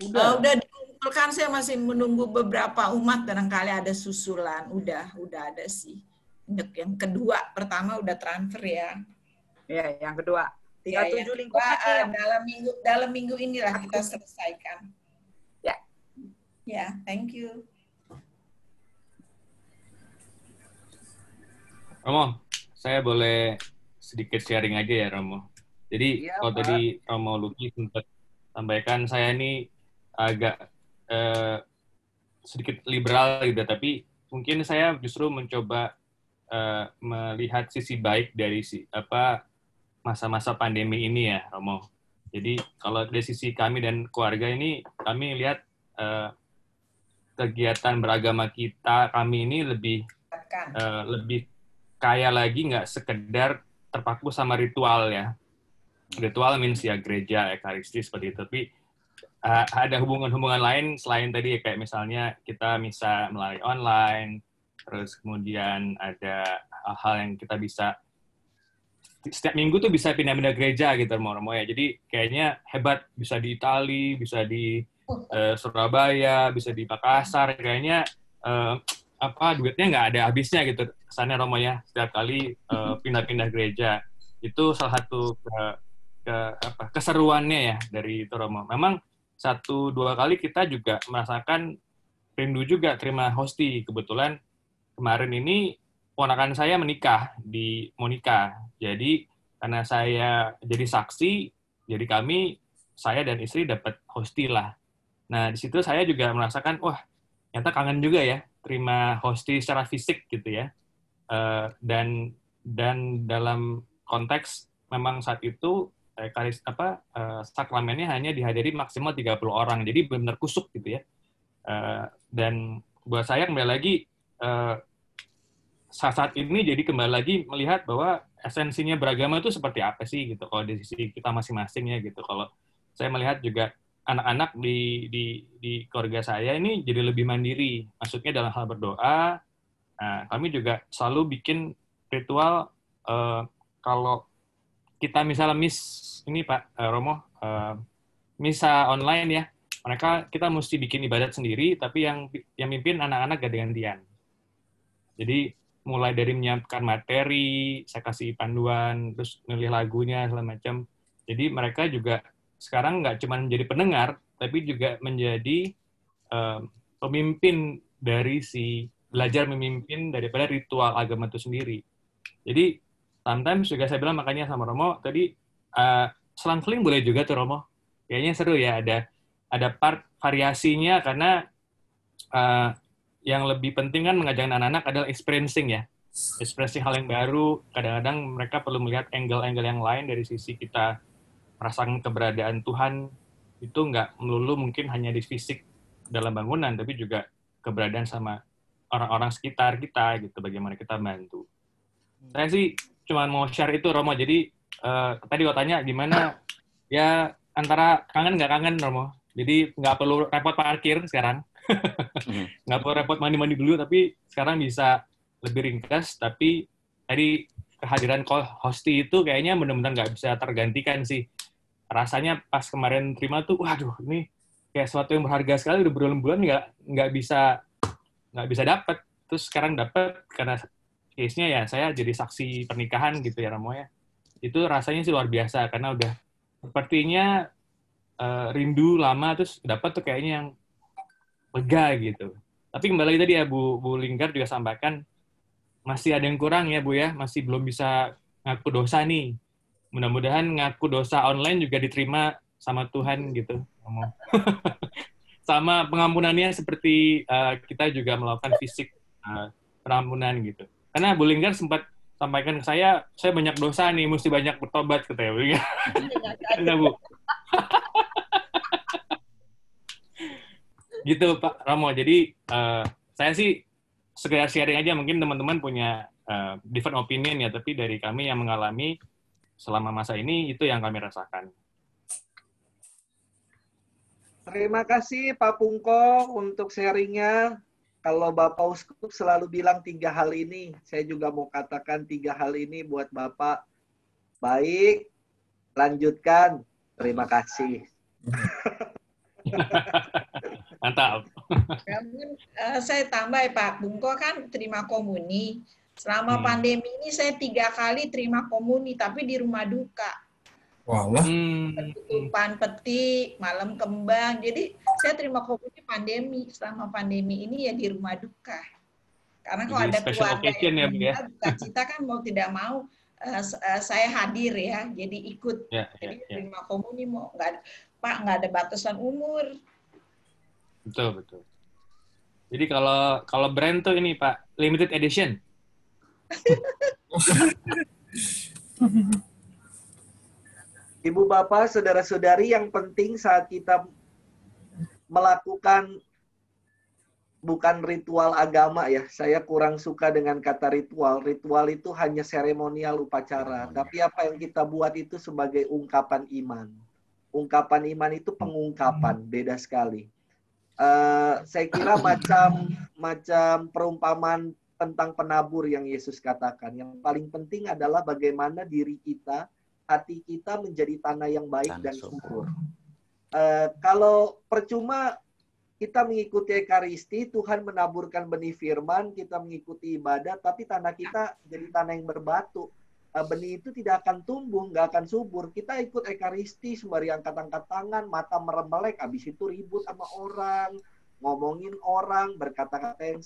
[SPEAKER 12] Udah dikumpulkan, saya masih menunggu beberapa umat, barangkali ada susulan. Udah ada sih. Untuk yang kedua, pertama udah transfer ya.
[SPEAKER 10] Ya, yang kedua.
[SPEAKER 12] Ya,
[SPEAKER 10] 37
[SPEAKER 12] yang
[SPEAKER 10] lingkungan
[SPEAKER 12] kedua, dalam minggu inilah kita selesaikan.
[SPEAKER 10] Ya.
[SPEAKER 12] Ya, thank you.
[SPEAKER 19] Romo, saya boleh sedikit sharing aja ya Romo. Jadi
[SPEAKER 10] Iya,
[SPEAKER 19] kalau
[SPEAKER 10] Pak.
[SPEAKER 19] tadi Romo Luki sempat sampaikan, saya ini agak sedikit liberal gitu, tapi mungkin saya justru mencoba melihat sisi baik dari masa-masa pandemi ini ya Romo. Jadi kalau dari sisi kami dan keluarga ini, kami lihat kegiatan beragama kami ini lebih kaya lagi, nggak sekedar terpaku sama ritual ya. Ritual means ya gereja, ekaristi seperti itu. Tapi ada hubungan-hubungan lain selain tadi kayak misalnya kita bisa melalui online, terus kemudian ada hal-hal yang kita bisa setiap minggu tuh bisa pindah-pindah gereja gitu Romo ya. Jadi kayaknya hebat, bisa di Itali, bisa di Surabaya, bisa di Makassar, kayaknya duitnya nggak ada habisnya gitu kesannya Romo ya, setiap kali pindah-pindah gereja. Itu salah satu keseruannya ya dari itu Romo. Memang 1-2 kali kita juga merasakan rindu juga terima hosti. Kebetulan kemarin ini ponakan saya menikah di Monica. Jadi karena saya jadi saksi, jadi saya dan istri dapat hosti lah. Nah di situ saya juga merasakan, wah ternyata kangen juga ya terima hosti secara fisik gitu ya. Dan dalam konteks memang saat itu sakramennya hanya dihadiri maksimal 30 orang, jadi benar-benar kusuk gitu ya. Dan buat saya kembali lagi saat ini jadi kembali lagi melihat bahwa esensinya beragama itu seperti apa sih gitu kalau di sisi kita masing-masing ya gitu. Kalau saya melihat juga anak-anak di keluarga saya ini jadi lebih mandiri, maksudnya dalam hal berdoa. Nah, kami juga selalu bikin ritual kalau kita misalnya ini Pak Romo, misa online ya, kita mesti bikin ibadat sendiri, tapi yang mimpin anak-anak ganti-gantian. Jadi mulai dari menyiapkan materi, saya kasih panduan, terus milih lagunya segala macam. Jadi mereka juga sekarang nggak cuma menjadi pendengar, tapi juga menjadi pemimpin dari belajar memimpin daripada ritual agama itu sendiri. Jadi sometimes juga saya bilang, makanya sama Romo tadi, selang-seling boleh juga tuh Romo. Kayaknya seru ya, ada part variasinya, karena yang lebih penting kan mengajak anak-anak adalah experiencing ya. Experiencing hal yang baru, kadang-kadang mereka perlu melihat angle-angle yang lain dari sisi kita merasakan keberadaan Tuhan, itu nggak melulu mungkin hanya di fisik dalam bangunan, tapi juga keberadaan sama orang-orang sekitar kita, gitu, bagaimana kita bantu. Saya sih cuma mau share itu, Romo. Jadi tadi gue tanya gimana, ya antara kangen nggak kangen, Romo. Jadi nggak perlu repot parkir sekarang. Nggak perlu repot mandi-mandi dulu, tapi sekarang bisa lebih ringkas. Tapi tadi kehadiran hosti itu kayaknya benar-benar nggak bisa tergantikan sih. Rasanya pas kemarin terima tuh, waduh, ini kayak sesuatu yang berharga sekali, udah berbulan-bulan nggak bisa dapat. Terus sekarang dapat karena case-nya ya saya jadi saksi pernikahan gitu ya, Romo ya. Itu rasanya sih luar biasa, karena udah sepertinya rindu lama, terus dapat tuh kayaknya yang lega gitu. Tapi kembali tadi ya Bu Linggar juga sampaikan, masih ada yang kurang ya Bu ya, masih belum bisa ngaku dosa nih. Mudah-mudahan ngaku dosa online juga diterima sama Tuhan gitu. Sama pengampunannya seperti kita juga melakukan fisik pengampunan gitu. Karena Bu Linggar sempat sampaikan ke saya banyak dosa nih, mesti banyak bertobat katanya Bu Linggar. Enggak Bu? Gitu Pak Romo. Jadi saya sih sekedar sharing aja, mungkin teman-teman punya different opinion ya, tapi dari kami yang mengalami selama masa ini itu yang kami rasakan.
[SPEAKER 6] Terima kasih Pak Pungko untuk sharingnya. Kalau Bapak Uskup selalu bilang 3 hal ini, saya juga mau katakan 3 hal ini buat Bapak. Baik, lanjutkan. Terima kasih.
[SPEAKER 19] Mantap.
[SPEAKER 12] Namun saya tambah ya Pak Bungko kan terima komuni. Selama pandemi ini saya 3 kali terima komuni, tapi di rumah duka.
[SPEAKER 2] Walah.
[SPEAKER 12] Penutupan peti, malam kembang. Jadi saya terima komuni pandemi. Selama pandemi ini ya di rumah duka. Karena kalau ada keluarga yang duka cita kan mau tidak mau saya hadir ya. Jadi ikut. Jadi terima komuni mau nggak ada batasan umur.
[SPEAKER 19] Betul. Jadi kalau brand tuh ini Pak, limited edition.
[SPEAKER 6] Ibu Bapak, saudara-saudari, yang penting saat kita melakukan bukan ritual agama ya. Saya kurang suka dengan kata ritual. Ritual itu hanya seremonial, upacara. Tapi apa yang kita buat itu sebagai ungkapan iman. Ungkapan iman itu pengungkapan, beda sekali. Saya kira macam perumpamaan tentang penabur yang Yesus katakan. Yang paling penting adalah bagaimana diri kita, hati kita menjadi tanah yang baik dan subur. Kalau percuma kita mengikuti Ekaristi, Tuhan menaburkan benih firman, kita mengikuti ibadat, tapi tanah kita jadi tanah yang berbatu. Benih itu tidak akan tumbuh, nggak akan subur. Kita ikut Ekaristi, sembari angkat-angkat tangan, mata meremelek, habis itu ribut sama orang, ngomongin orang, berkata-kata yang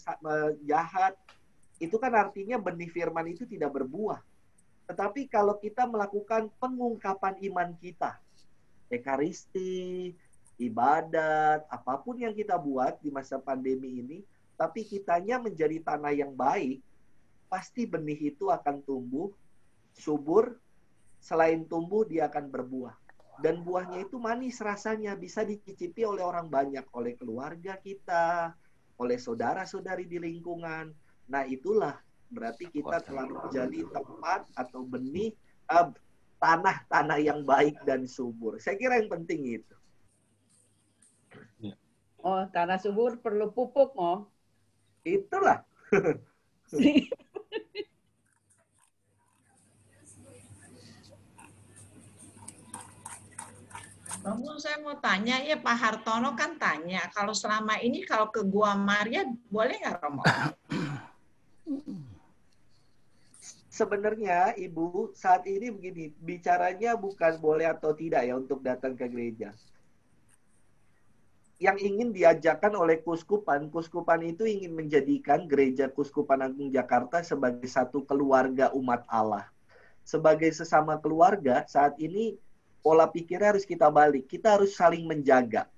[SPEAKER 6] jahat. Itu kan artinya benih firman itu tidak berbuah. Tetapi kalau kita melakukan pengungkapan iman kita, Ekaristi, ibadat, apapun yang kita buat di masa pandemi ini, tapi kitanya menjadi tanah yang baik, pasti benih itu akan tumbuh, subur, selain tumbuh dia akan berbuah. Dan buahnya itu manis rasanya, bisa dicicipi oleh orang banyak, oleh keluarga kita, oleh saudara-saudari di lingkungan. Nah itulah berarti kita telah menjadi tempat atau benih, tanah-tanah yang baik dan subur. Saya kira yang penting itu.
[SPEAKER 5] Oh, tanah subur perlu pupuk, oh.
[SPEAKER 6] Itulah.
[SPEAKER 12] Romo, saya mau tanya ya, Pak Hartono kan tanya, kalau selama ini kalau ke Gua Maria boleh nggak Romo?
[SPEAKER 6] Sebenarnya Ibu saat ini begini, bicaranya bukan boleh atau tidak ya untuk datang ke gereja. Yang ingin diajarkan oleh Kuskupan itu ingin menjadikan Gereja Kuskupan Agung Jakarta sebagai satu keluarga umat Allah. Sebagai sesama keluarga, saat ini pola pikirnya harus kita balik. Kita harus saling menjaga.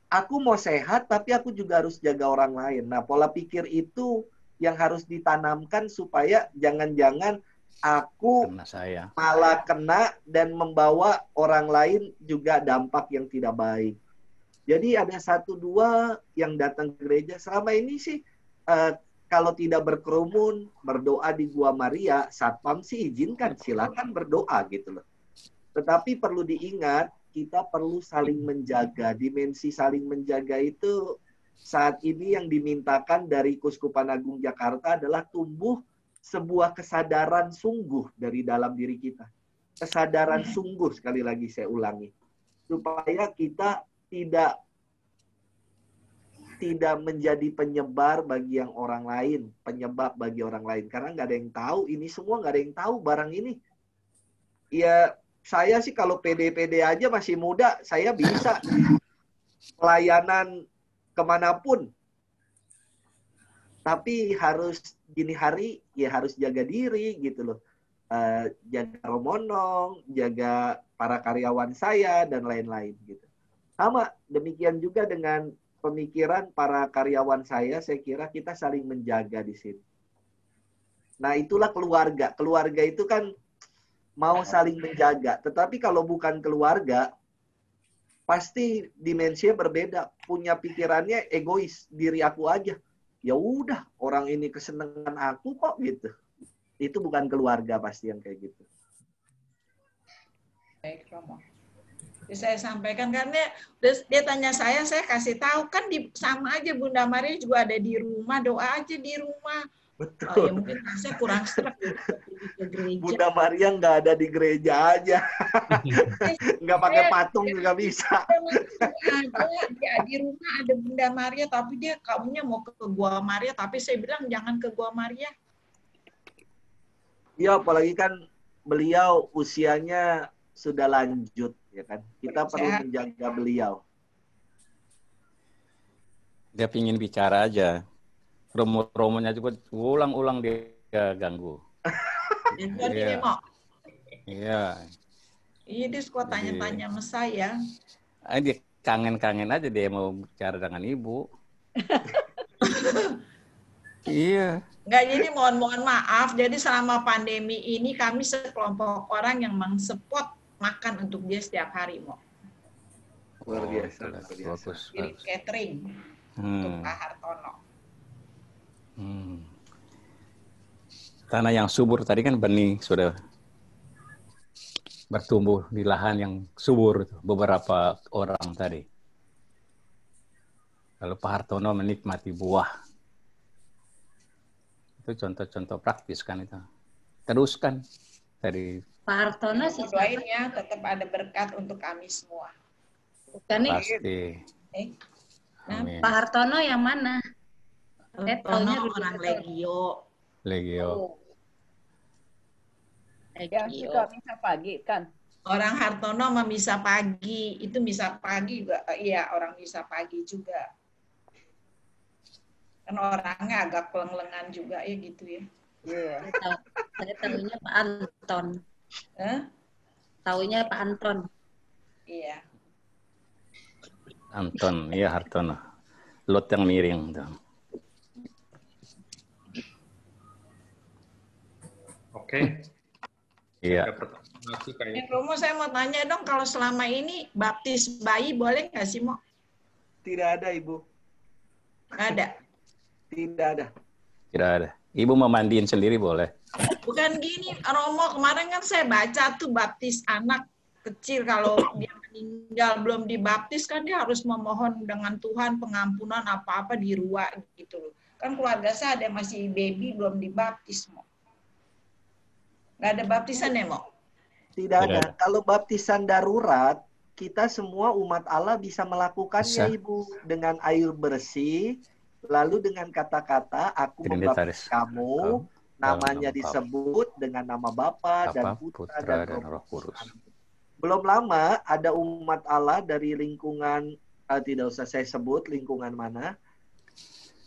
[SPEAKER 6] Aku mau sehat, tapi aku juga harus jaga orang lain. Nah, pola pikir itu yang harus ditanamkan supaya jangan-jangan aku malah kena dan membawa orang lain juga dampak yang tidak baik. Jadi ada 1-2 yang datang ke gereja. Selama ini sih kalau tidak berkerumun, berdoa di Gua Maria, Satpam sih izinkan, silakan berdoa gitu loh. Tetapi perlu diingat, kita perlu saling menjaga. Dimensi saling menjaga itu saat ini yang dimintakan dari Kuskupan Agung Jakarta adalah tumbuh sebuah kesadaran sungguh dari dalam diri kita. Kesadaran sungguh, sekali lagi saya ulangi. Supaya kita tidak menjadi penyebar bagi yang orang lain, penyebab bagi orang lain. Karena nggak ada yang tahu, ini semua nggak ada yang tahu barang ini. Ya, saya sih kalau pede-pede aja masih muda, saya bisa pelayanan kemanapun. Tapi harus gini hari, ya harus jaga diri gitu loh. Jaga Romonong, jaga para karyawan saya, dan lain-lain gitu. Sama, demikian juga dengan pemikiran para karyawan saya kira kita saling menjaga di sini. Nah, itulah keluarga. Keluarga itu kan mau saling menjaga. Tetapi kalau bukan keluarga, pasti dimensinya berbeda. Punya pikirannya egois, diri aku aja. Ya udah, orang ini kesenangan aku kok gitu. Itu bukan keluarga pasti yang kayak gitu.
[SPEAKER 12] Baik, Romo. Saya sampaikan karena dia tanya saya kasih tahu kan sama aja Bunda Maria juga ada di rumah, doa aja di rumah.
[SPEAKER 6] Betul.
[SPEAKER 12] Oh, ya mungkin saya kurang sreg ke gereja.
[SPEAKER 6] Bunda Maria nggak ada di gereja aja, nggak pakai patung juga bisa.
[SPEAKER 12] Dia di rumah ada Bunda Maria, tapi dia kamunya mau ke Gua Maria, tapi saya bilang jangan ke Gua Maria.
[SPEAKER 6] Ya, apalagi kan beliau usianya sudah lanjut. Ya kan? Kita perlu menjaga beliau.
[SPEAKER 1] Dia pingin bicara aja. Romo-romonya juga ulang-ulang dia ganggu. Iya. Iya.
[SPEAKER 12] Iya, dia suka tanya-tanya sama saya.
[SPEAKER 1] Dia kangen-kangen aja dia mau bicara dengan ibu. Iya.
[SPEAKER 12] Enggak, jadi mohon maaf. Jadi selama pandemi ini kami sekelompok orang yang mensupport makan untuk dia setiap hari, Mo.
[SPEAKER 6] Luar biasa.
[SPEAKER 1] Bagus.
[SPEAKER 12] Kirim catering untuk Pak Hartono.
[SPEAKER 1] Tanah yang subur tadi kan benih sudah bertumbuh di lahan yang subur, beberapa orang tadi. Kalau Pak Hartono menikmati buah. Itu contoh-contoh praktis kan itu. Teruskan dari
[SPEAKER 7] Pak Hartono sih
[SPEAKER 12] doain ya, tetap ada berkat untuk kami semua.
[SPEAKER 7] Bukan nih.
[SPEAKER 1] Pasti.
[SPEAKER 7] Nah, Pak Hartono yang mana?
[SPEAKER 12] Hartono orang Legio.
[SPEAKER 1] Legio.
[SPEAKER 5] Yang suka misa pagi kan?
[SPEAKER 12] Orang Hartono sama misa pagi. Itu misa pagi juga. Iya, orang misa pagi juga. Kan orangnya agak peleng-lengan juga ya gitu ya.
[SPEAKER 7] Iya. Saya tahunya Pak Anton. Taunya Pak Anton.
[SPEAKER 12] Iya.
[SPEAKER 1] Anton, iya Hartono. Lot yang miring tuh.
[SPEAKER 11] Oke.
[SPEAKER 1] Iya.
[SPEAKER 12] Romo, saya mau tanya dong, kalau selama ini baptis bayi boleh nggak sih, Mo?
[SPEAKER 6] Tidak ada, Ibu.
[SPEAKER 12] Nggak ada?
[SPEAKER 6] Tidak ada.
[SPEAKER 1] Tidak ada. Ibu mau mandiin sendiri boleh.
[SPEAKER 12] Bukan gini, Romo, kemarin kan saya baca tuh baptis anak kecil, kalau dia meninggal belum dibaptis kan dia harus memohon dengan Tuhan pengampunan apa-apa di ruang gitu loh. Kan keluarga saya ada masih baby belum dibaptis, Mo. Nggak ada baptisan ya, Mo?
[SPEAKER 6] Tidak ada. Kalau baptisan darurat, kita semua umat Allah bisa melakukannya,
[SPEAKER 1] Bisa.
[SPEAKER 6] Ibu, dengan air bersih, lalu dengan kata-kata, aku membaptis kamu, namanya disebut dengan nama Bapa dan Putra dan Roh Kudus. Belum lama ada umat Allah dari lingkungan, tidak usah saya sebut lingkungan mana,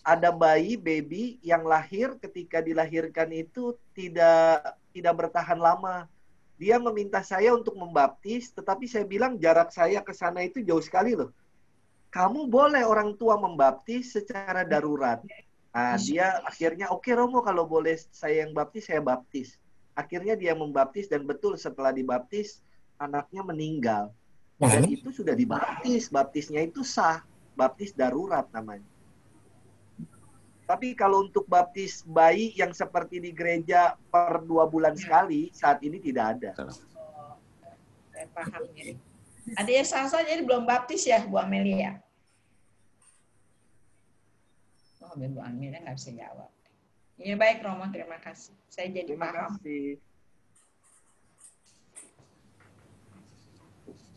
[SPEAKER 6] ada baby yang lahir, ketika dilahirkan itu tidak bertahan lama. Dia meminta saya untuk membaptis, tetapi saya bilang jarak saya ke sana itu jauh sekali loh. Kamu boleh orang tua membaptis secara darurat. Nah, dia akhirnya, oke Romo, kalau boleh saya yang baptis, saya baptis. Akhirnya dia membaptis, dan betul setelah dibaptis, anaknya meninggal. Dan itu sudah dibaptis, baptisnya itu sah, baptis darurat namanya. Tapi kalau untuk baptis bayi yang seperti di gereja per 2 bulan sekali, saat ini tidak ada.
[SPEAKER 12] Saya paham ini. Adiknya Sasa jadi belum baptis ya, Bu Amelia? Oh, Bu Amelia nggak bisa jawab. Iya baik Romo, terima kasih. Saya jadi paham.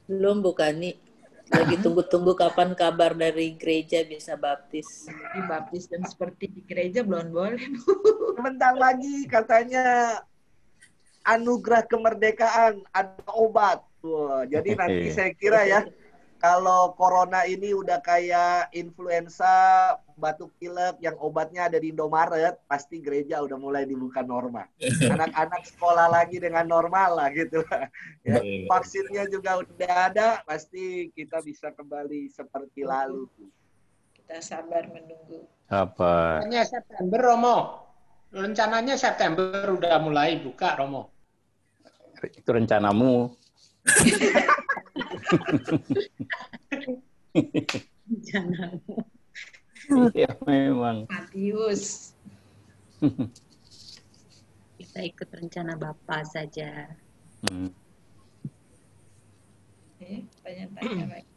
[SPEAKER 13] Belum Bu Kani. Lagi tunggu-tunggu kapan kabar dari gereja bisa baptis.
[SPEAKER 12] Dibaptis dan seperti di gereja belum boleh.
[SPEAKER 6] Sebentar lagi katanya anugerah kemerdekaan, ada obat. Wah, jadi nanti saya kira ya, kalau corona ini udah kayak influenza, batuk pilek yang obatnya ada di Indomaret, pasti gereja udah mulai dibuka normal. Anak-anak sekolah lagi dengan normal lah gitu. Ya, vaksinnya juga udah ada, pasti kita bisa kembali seperti lalu.
[SPEAKER 12] Kita sabar menunggu.
[SPEAKER 1] Apa?
[SPEAKER 4] Rencananya September, Romo. Rencananya September udah mulai buka, Romo.
[SPEAKER 1] Itu rencanamu. Iya memang.
[SPEAKER 12] Matius.
[SPEAKER 7] Kita ikut rencana Bapak saja.
[SPEAKER 12] Tanya-tanya lagi.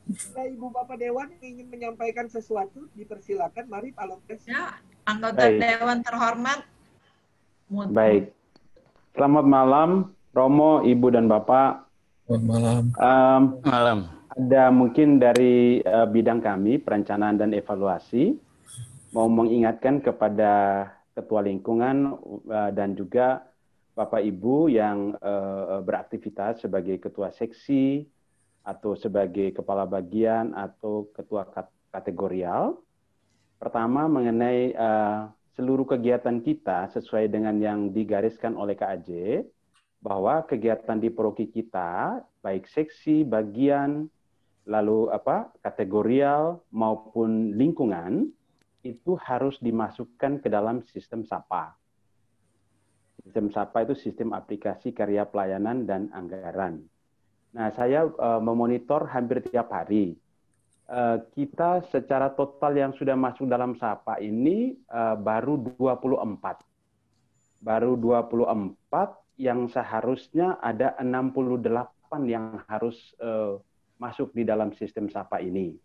[SPEAKER 6] Nah, Ibu Bapak Dewan ingin menyampaikan sesuatu, dipersilakan. Mari Pak Lopez.
[SPEAKER 12] Ya, anggota Dewan terhormat.
[SPEAKER 20] Baik. Selamat malam, Romo, Ibu dan Bapak.
[SPEAKER 2] Selamat malam.
[SPEAKER 1] Malam.
[SPEAKER 20] Ada mungkin dari bidang kami, perencanaan dan evaluasi, mau mengingatkan kepada Ketua Lingkungan dan juga Bapak Ibu yang beraktivitas sebagai Ketua Seksi atau sebagai Kepala Bagian atau Ketua Kategorial. Pertama mengenai seluruh kegiatan kita sesuai dengan yang digariskan oleh KAJ, bahwa kegiatan di paroki kita, baik seksi, bagian, lalu kategorial maupun lingkungan, itu harus dimasukkan ke dalam sistem SAPA. Sistem SAPA itu sistem aplikasi karya pelayanan dan anggaran. Nah, saya memonitor hampir tiap hari. Kita secara total yang sudah masuk dalam SAPA ini baru 24. Baru 24 yang seharusnya ada 68 yang harus masuk di dalam sistem SAPA ini.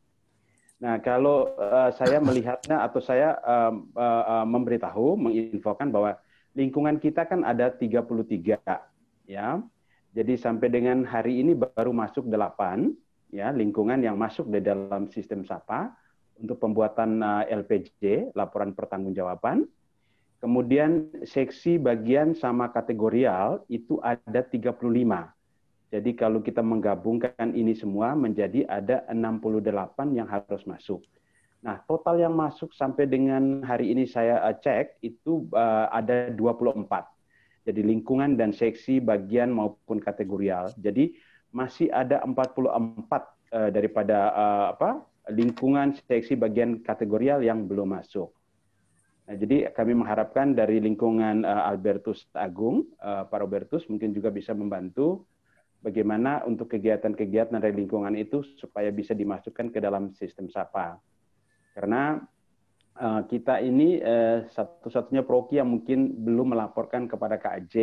[SPEAKER 20] Nah, kalau saya melihatnya atau saya memberitahu, menginfokan bahwa lingkungan kita kan ada 33, ya. Jadi sampai dengan hari ini baru masuk 8, ya, lingkungan yang masuk di dalam sistem SAPA untuk pembuatan LPJ, laporan pertanggungjawaban. Kemudian seksi, bagian, sama kategorial itu ada 35. Jadi kalau kita menggabungkan ini semua menjadi ada 68 yang harus masuk. Nah, total yang masuk sampai dengan hari ini saya cek itu ada 24. Jadi lingkungan dan seksi, bagian maupun kategorial. Jadi masih ada 44 daripada lingkungan, seksi, bagian, kategorial yang belum masuk. Nah, jadi kami mengharapkan dari lingkungan Albertus Agung, Pak Robertus mungkin juga bisa membantu bagaimana untuk kegiatan-kegiatan dari lingkungan itu supaya bisa dimasukkan ke dalam sistem SAPA. Karena kita ini satu-satunya paroki yang mungkin belum melaporkan kepada KAJ,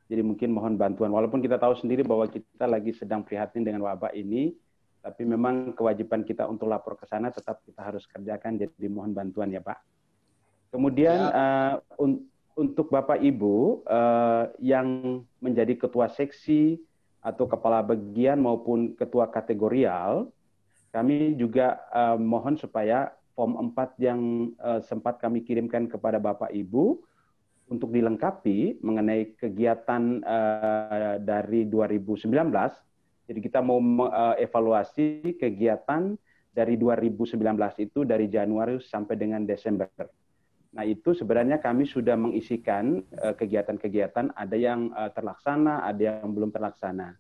[SPEAKER 20] jadi mungkin mohon bantuan. Walaupun kita tahu sendiri bahwa kita lagi sedang prihatin dengan wabah ini, tapi memang kewajiban kita untuk lapor ke sana tetap kita harus kerjakan, jadi mohon bantuan ya Pak. Kemudian untuk Bapak Ibu yang menjadi ketua seksi atau kepala bagian maupun ketua kategorial, kami juga mohon supaya form 4 yang sempat kami kirimkan kepada Bapak Ibu untuk dilengkapi mengenai kegiatan dari 2019. Jadi kita mau evaluasi kegiatan dari 2019 itu dari Januari sampai dengan Desember. Nah, itu sebenarnya kami sudah mengisikan kegiatan-kegiatan, ada yang terlaksana, ada yang belum terlaksana.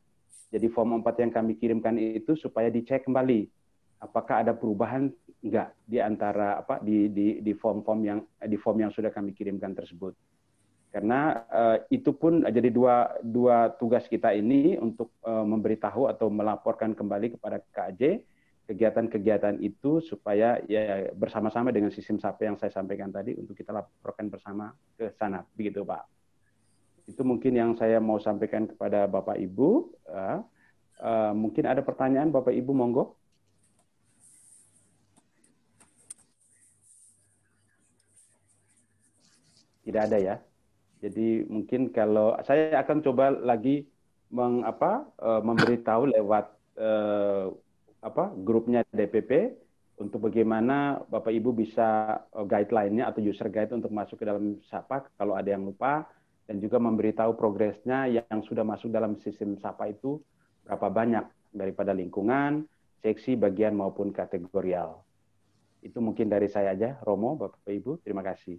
[SPEAKER 20] Jadi form 4 yang kami kirimkan itu supaya dicek kembali apakah ada perubahan enggak di antara di form yang sudah kami kirimkan tersebut. Karena itu pun jadi dua tugas kita ini untuk memberitahu atau melaporkan kembali kepada KAJ kegiatan-kegiatan itu supaya ya bersama-sama dengan sistem SAP yang saya sampaikan tadi untuk kita laporkan bersama ke sana, begitu Pak. Itu mungkin yang saya mau sampaikan kepada Bapak Ibu. Mungkin ada pertanyaan Bapak Ibu, monggo. Tidak ada ya. Jadi mungkin kalau saya akan coba lagi memberitahu lewat grupnya DPP untuk bagaimana Bapak Ibu bisa guideline-nya atau user guide untuk masuk ke dalam SAPA kalau ada yang lupa, dan juga memberitahu progresnya yang sudah masuk dalam sistem SAPA itu berapa banyak daripada lingkungan, seksi, bagian maupun kategorial. Itu mungkin dari saya aja, Romo, Bapak Ibu, terima kasih.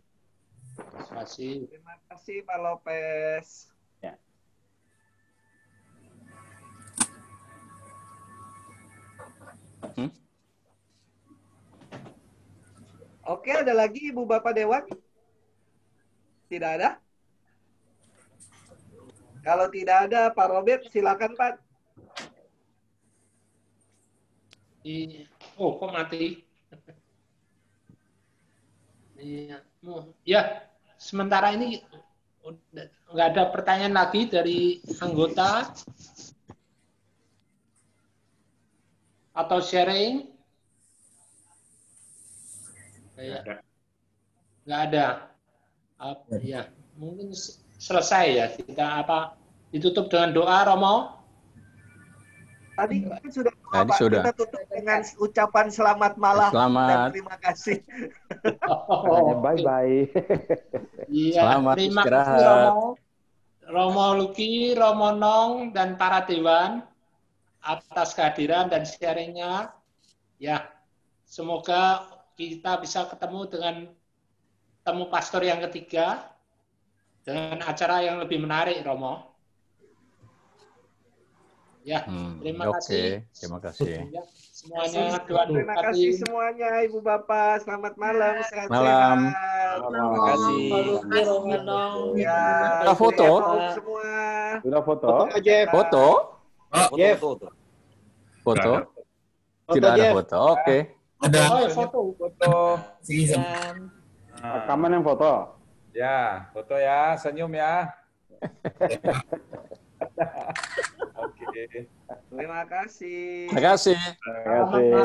[SPEAKER 6] Terima kasih Pak Lopez.
[SPEAKER 20] Ya.
[SPEAKER 6] Oke, ada lagi Ibu Bapak Dewan? Tidak ada? Kalau tidak ada, Pak Robert, silakan Pak.
[SPEAKER 21] Oh, kok mati? Ya, sementara ini nggak ada pertanyaan lagi dari anggota atau sharing. Nggak ada. Ya, mungkin selesai ya. Kita ditutup dengan doa, Romo.
[SPEAKER 6] Tadi kan sudah doa,
[SPEAKER 1] Tadi
[SPEAKER 6] Pak.
[SPEAKER 1] sudah.
[SPEAKER 6] Kita tutup dengan ucapan selamat malam dan terima kasih.
[SPEAKER 20] Bye-bye.
[SPEAKER 21] Iya,
[SPEAKER 1] Selamat
[SPEAKER 21] terima
[SPEAKER 1] istirahat.
[SPEAKER 21] kasih Romo Luki, Romo Nong, dan para dewan atas kehadiran dan sharingnya. Ya, semoga kita bisa ketemu dengan temu pastor yang ketiga dengan acara yang lebih menarik, Romo. Ya, terima kasih.
[SPEAKER 1] Terima kasih.
[SPEAKER 21] Ya, semuanya Tuhan
[SPEAKER 6] Terima
[SPEAKER 21] berkati.
[SPEAKER 6] kasih semuanya Ibu Bapak. Selamat malam. Sehat-sehat.
[SPEAKER 1] Malam.
[SPEAKER 6] Terima kasih. Ya,
[SPEAKER 1] Sudah foto?
[SPEAKER 6] Semua.
[SPEAKER 20] Sudah foto?
[SPEAKER 1] Foto?
[SPEAKER 15] Jeff.
[SPEAKER 1] Foto? Tidak ada foto. Oke.
[SPEAKER 15] Ada.
[SPEAKER 21] Foto.
[SPEAKER 20] Rekaman yang foto.
[SPEAKER 3] Ya, foto ya, senyum ya. Oke.
[SPEAKER 6] Terima kasih.
[SPEAKER 1] Terima kasih.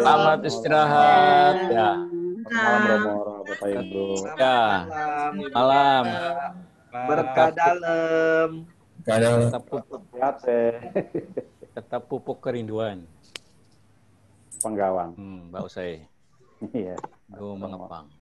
[SPEAKER 1] Selamat istirahat. Ya.
[SPEAKER 20] Malam Romo, Bapak Ibu.
[SPEAKER 1] Ya. Malam.
[SPEAKER 6] Berkah dalam.
[SPEAKER 1] Tetap pupuk kerinduan.
[SPEAKER 20] Penggawang.
[SPEAKER 1] Mbak Usai.
[SPEAKER 20] Iya.
[SPEAKER 1] Mengepang.